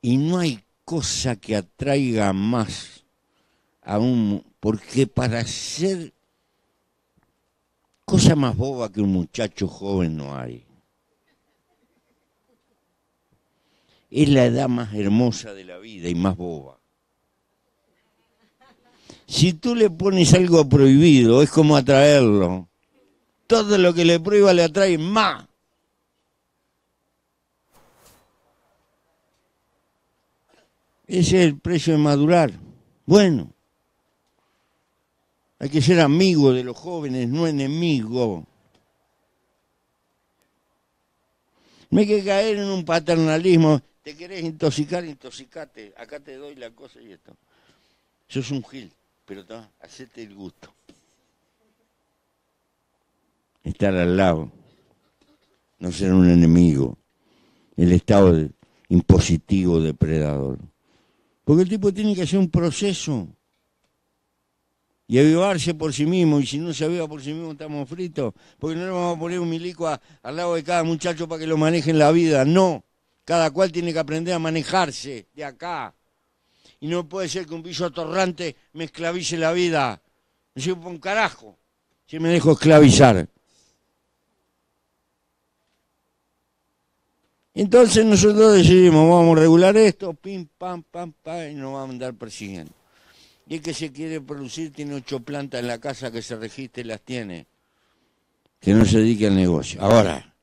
Y no hay cosa que atraiga más a un... Porque para hacer cosa más boba que un muchacho joven no hay. Es la edad más hermosa de la vida y más boba. Si tú le pones algo prohibido, es como atraerlo. Todo lo que le prohíba le atrae más. Ese es el precio de madurar. Bueno, hay que ser amigo de los jóvenes, no enemigo. No hay que caer en un paternalismo. Te querés intoxicar, intoxicate. Acá te doy la cosa y esto. Sos un gil, pero hacete el gusto. Estar al lado, no ser un enemigo, el estado impositivo depredador. Porque el tipo tiene que hacer un proceso y avivarse por sí mismo, y si no se aviva por sí mismo estamos fritos, porque no le vamos a poner un milico al lado de cada muchacho para que lo maneje en la vida, no, cada cual tiene que aprender a manejarse de acá, y no puede ser que un pillo atorrante me esclavice la vida, no sirve para un carajo, si me dejo esclavizar. Entonces nosotros decidimos, vamos a regular esto, pim, pam, pam, pam, y nos vamos a andar persiguiendo. Y el que se quiere producir tiene 8 plantas en la casa, que se registre y las tiene. Que no se dedique al negocio. Ahora,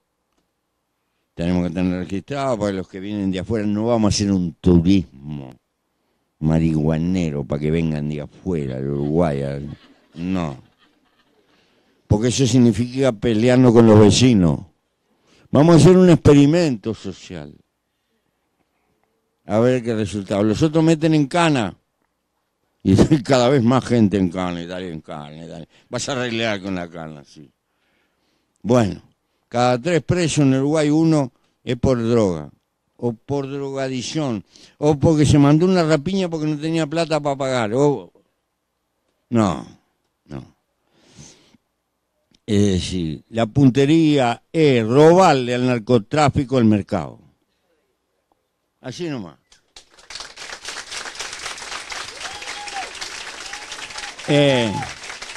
tenemos que tener registrado para los que vienen de afuera. No vamos a hacer un turismo marihuanero para que vengan de afuera, de Uruguay. No. Porque eso significa pelearnos con los vecinos. Vamos a hacer un experimento social. A ver qué resultado. Los otros meten en cana. Y hay cada vez más gente en cana, y dale en cana, dale. Vas a arreglar con la cana, sí. Bueno, cada 3 presos en Uruguay, 1 es por droga, o por drogadicción, o porque se mandó una rapiña porque no tenía plata para pagar. O... No. Es decir, la puntería es robarle al narcotráfico el mercado. Así nomás.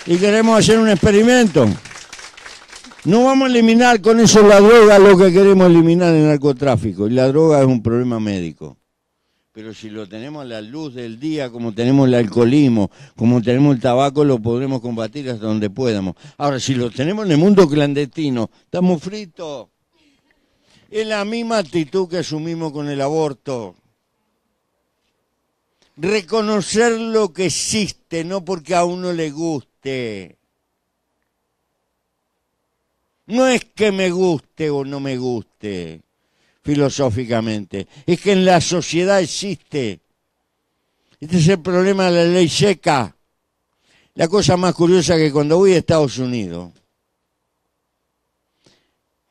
Y queremos hacer un experimento. No vamos a eliminar con eso la droga, lo que queremos eliminar el narcotráfico. Y la droga es un problema médico. Pero si lo tenemos a la luz del día, como tenemos el alcoholismo, como tenemos el tabaco, lo podremos combatir hasta donde podamos. Ahora, si lo tenemos en el mundo clandestino, estamos fritos. Es la misma actitud que asumimos con el aborto. Reconocer lo que existe, no porque a uno le guste. No es que me guste o no me guste, filosóficamente. Es que en la sociedad existe. Este es el problema de la ley seca. La cosa más curiosa es que cuando voy a Estados Unidos,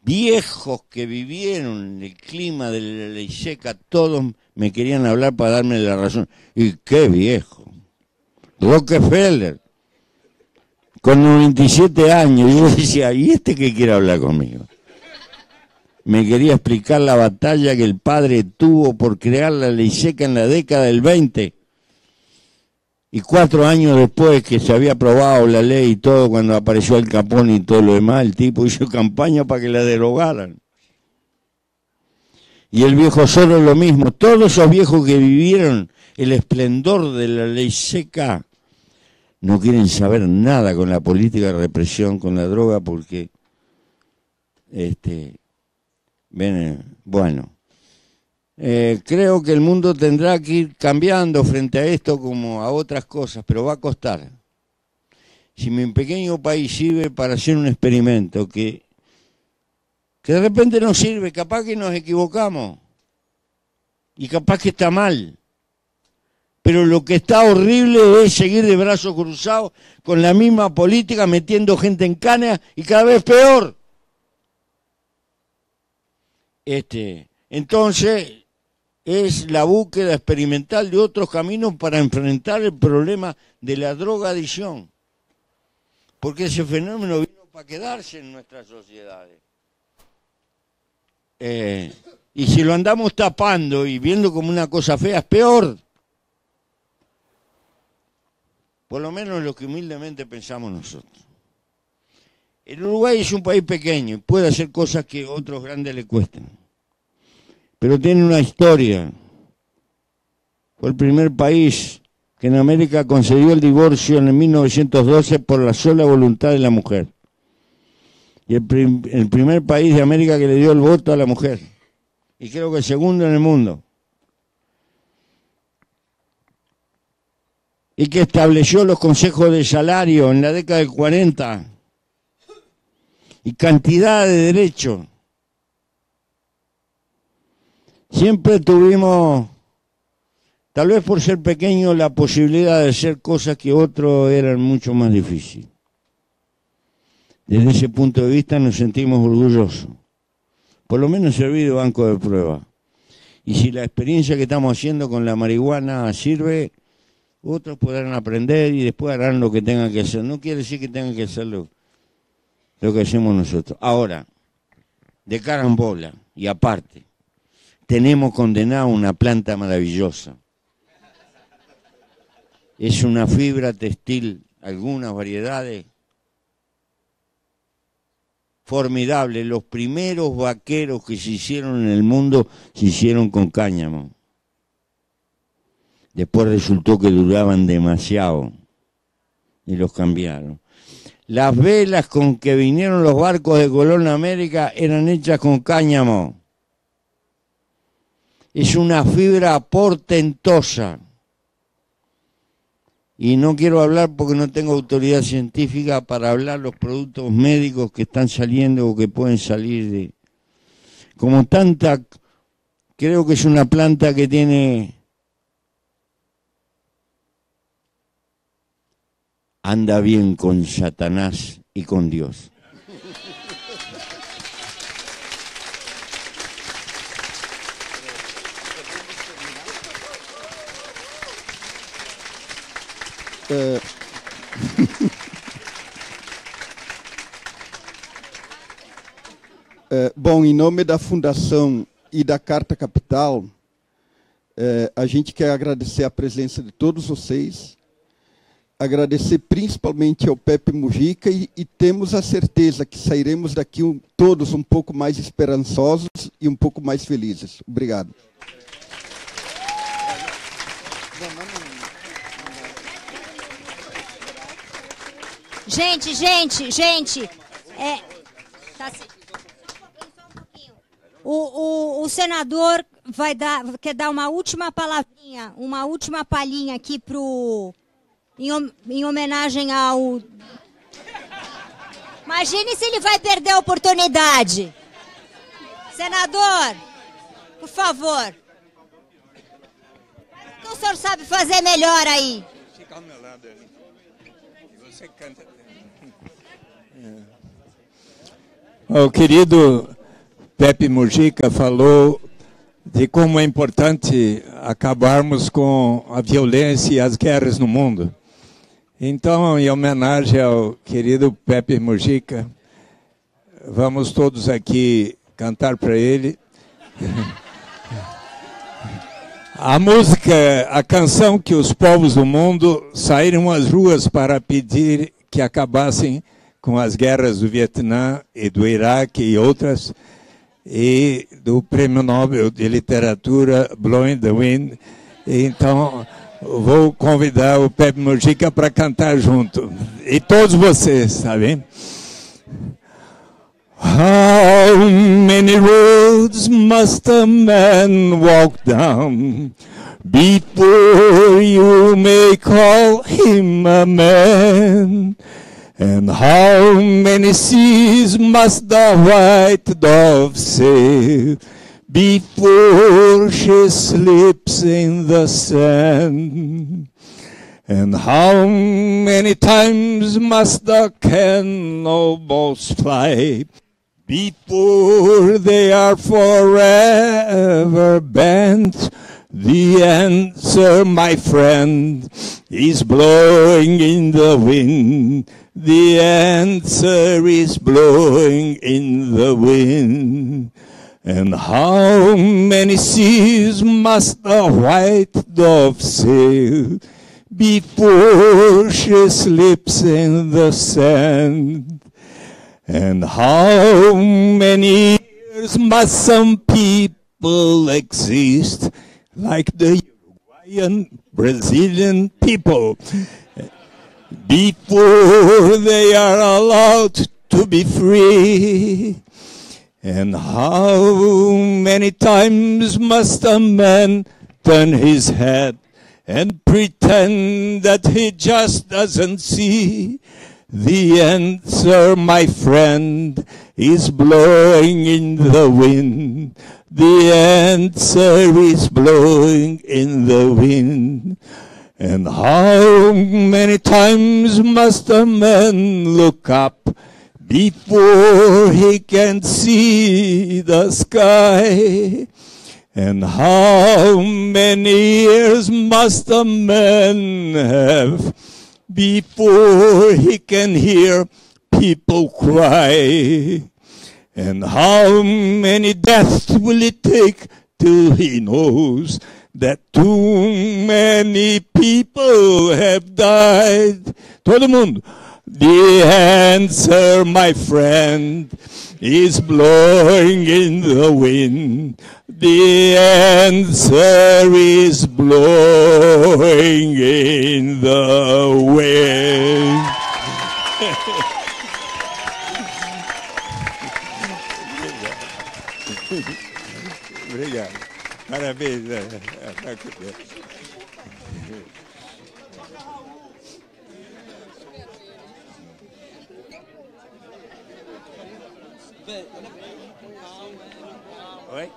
viejos que vivieron en el clima de la ley seca, todos me querían hablar para darme la razón. ¿Y qué viejo? Rockefeller, con 97 años. Y yo decía, ¿y este qué quiere hablar conmigo? me quería explicar la batalla que el padre tuvo por crear la ley seca en la década del 20. Y 4 años después que se había aprobado la ley y todo, cuando apareció Al Capone y todo lo demás, el tipo hizo campaña para que la derogaran. Y el viejo Soros lo mismo. Todos esos viejos que vivieron el esplendor de la ley seca no quieren saber nada con la política de represión, con la droga, porque bueno, creo que el mundo tendrá que ir cambiando frente a esto como a otras cosas, pero va a costar. Si mi pequeño país sirve para hacer un experimento que de repente no sirve, capaz que nos equivocamos y capaz que está mal. Pero lo que está horrible es seguir de brazos cruzados con la misma política, metiendo gente en cana y cada vez peor. Entonces, es la búsqueda experimental de otros caminos para enfrentar el problema de la drogadicción. Porque ese fenómeno vino para quedarse en nuestras sociedades. Y si lo andamos tapando y viendo como una cosa fea, es peor. Por lo menos lo que humildemente pensamos nosotros. El Uruguay es un país pequeño y puede hacer cosas que a otros grandes le cuestan. Pero tiene una historia. Fue el primer país que en América concedió el divorcio en el 1912 por la sola voluntad de la mujer. Y el primer país de América que le dio el voto a la mujer. Y creo que el segundo en el mundo. Y que estableció los consejos de salario en la década del 40. Y cantidad de derechos. Siempre tuvimos, tal vez por ser pequeños, la posibilidad de hacer cosas que otros eran mucho más difíciles. Desde ese punto de vista nos sentimos orgullosos. Por lo menos servir de banco de prueba. Y si la experiencia que estamos haciendo con la marihuana sirve, otros podrán aprender y después harán lo que tengan que hacer. No quiere decir que tengan que hacer lo que hacemos nosotros. Ahora, de carambola y aparte, tenemos condenado una planta maravillosa. Es una fibra textil, algunas variedades formidables. Los primeros vaqueros que se hicieron en el mundo se hicieron con cáñamo. Después resultó que duraban demasiado y los cambiaron. Las velas con que vinieron los barcos de Colón a América eran hechas con cáñamo. Es una fibra portentosa. Y no quiero hablar porque no tengo autoridad científica para hablar los productos médicos que están saliendo o que pueden salir de... Como tanta, creo que es una planta que tiene... Anda bien con Satanás y con Dios. Bom, em nome da Fundação e da Carta Capital, a gente quer agradecer a presença de todos vocês, agradecer principalmente ao Pepe Mujica e temos a certeza que sairemos daqui todos um pouco mais esperançosos e um pouco mais felizes. Obrigado. Gente, o senador quer dar uma última palavrinha, uma última palhinha aqui em homenagem ao... Imagine se ele vai perder a oportunidade. Senador, por favor. O que o senhor sabe fazer melhor aí? Fica ao meu lado ali. E você canta. O querido Pepe Mujica falou de como é importante acabarmos com a violência e as guerras no mundo. Então, em homenagem ao querido Pepe Mujica, vamos todos aqui cantar para ele. A música, a canção que os povos do mundo saíram às ruas para pedir que acabassem com as guerras do Vietnã e do Iraque e outras, e do Prêmio Nobel de Literatura Blowing the Wind. Então, vou convidar o Pepe Mujica para cantar junto. E todos vocês, tá bem? How many roads must a man walk down before you may call him a man? And how many seas must the white dove sail before she slips in the sand? And how many times must the cannonballs fly before they are forever banned? The answer, my friend, is blowing in the wind. The answer is blowing in the wind. And how many seas must the white dove sail before she slips in the sand? And how many years must some people exist like the Uruguayan, Brazilian people before they are allowed to be free? And how many times must a man turn his head and pretend that he just doesn't see? The answer, my friend, is blowing in the wind. The answer is blowing in the wind. And how many times must a man look up before he can see the sky? And how many years must a man have before he can hear people cry? And how many deaths will it take till he knows that too many people have died? Todo mundo. The answer, my friend, is blowing in the wind. The answer is blowing in the wind. Obrigado. Parabéns. Oi?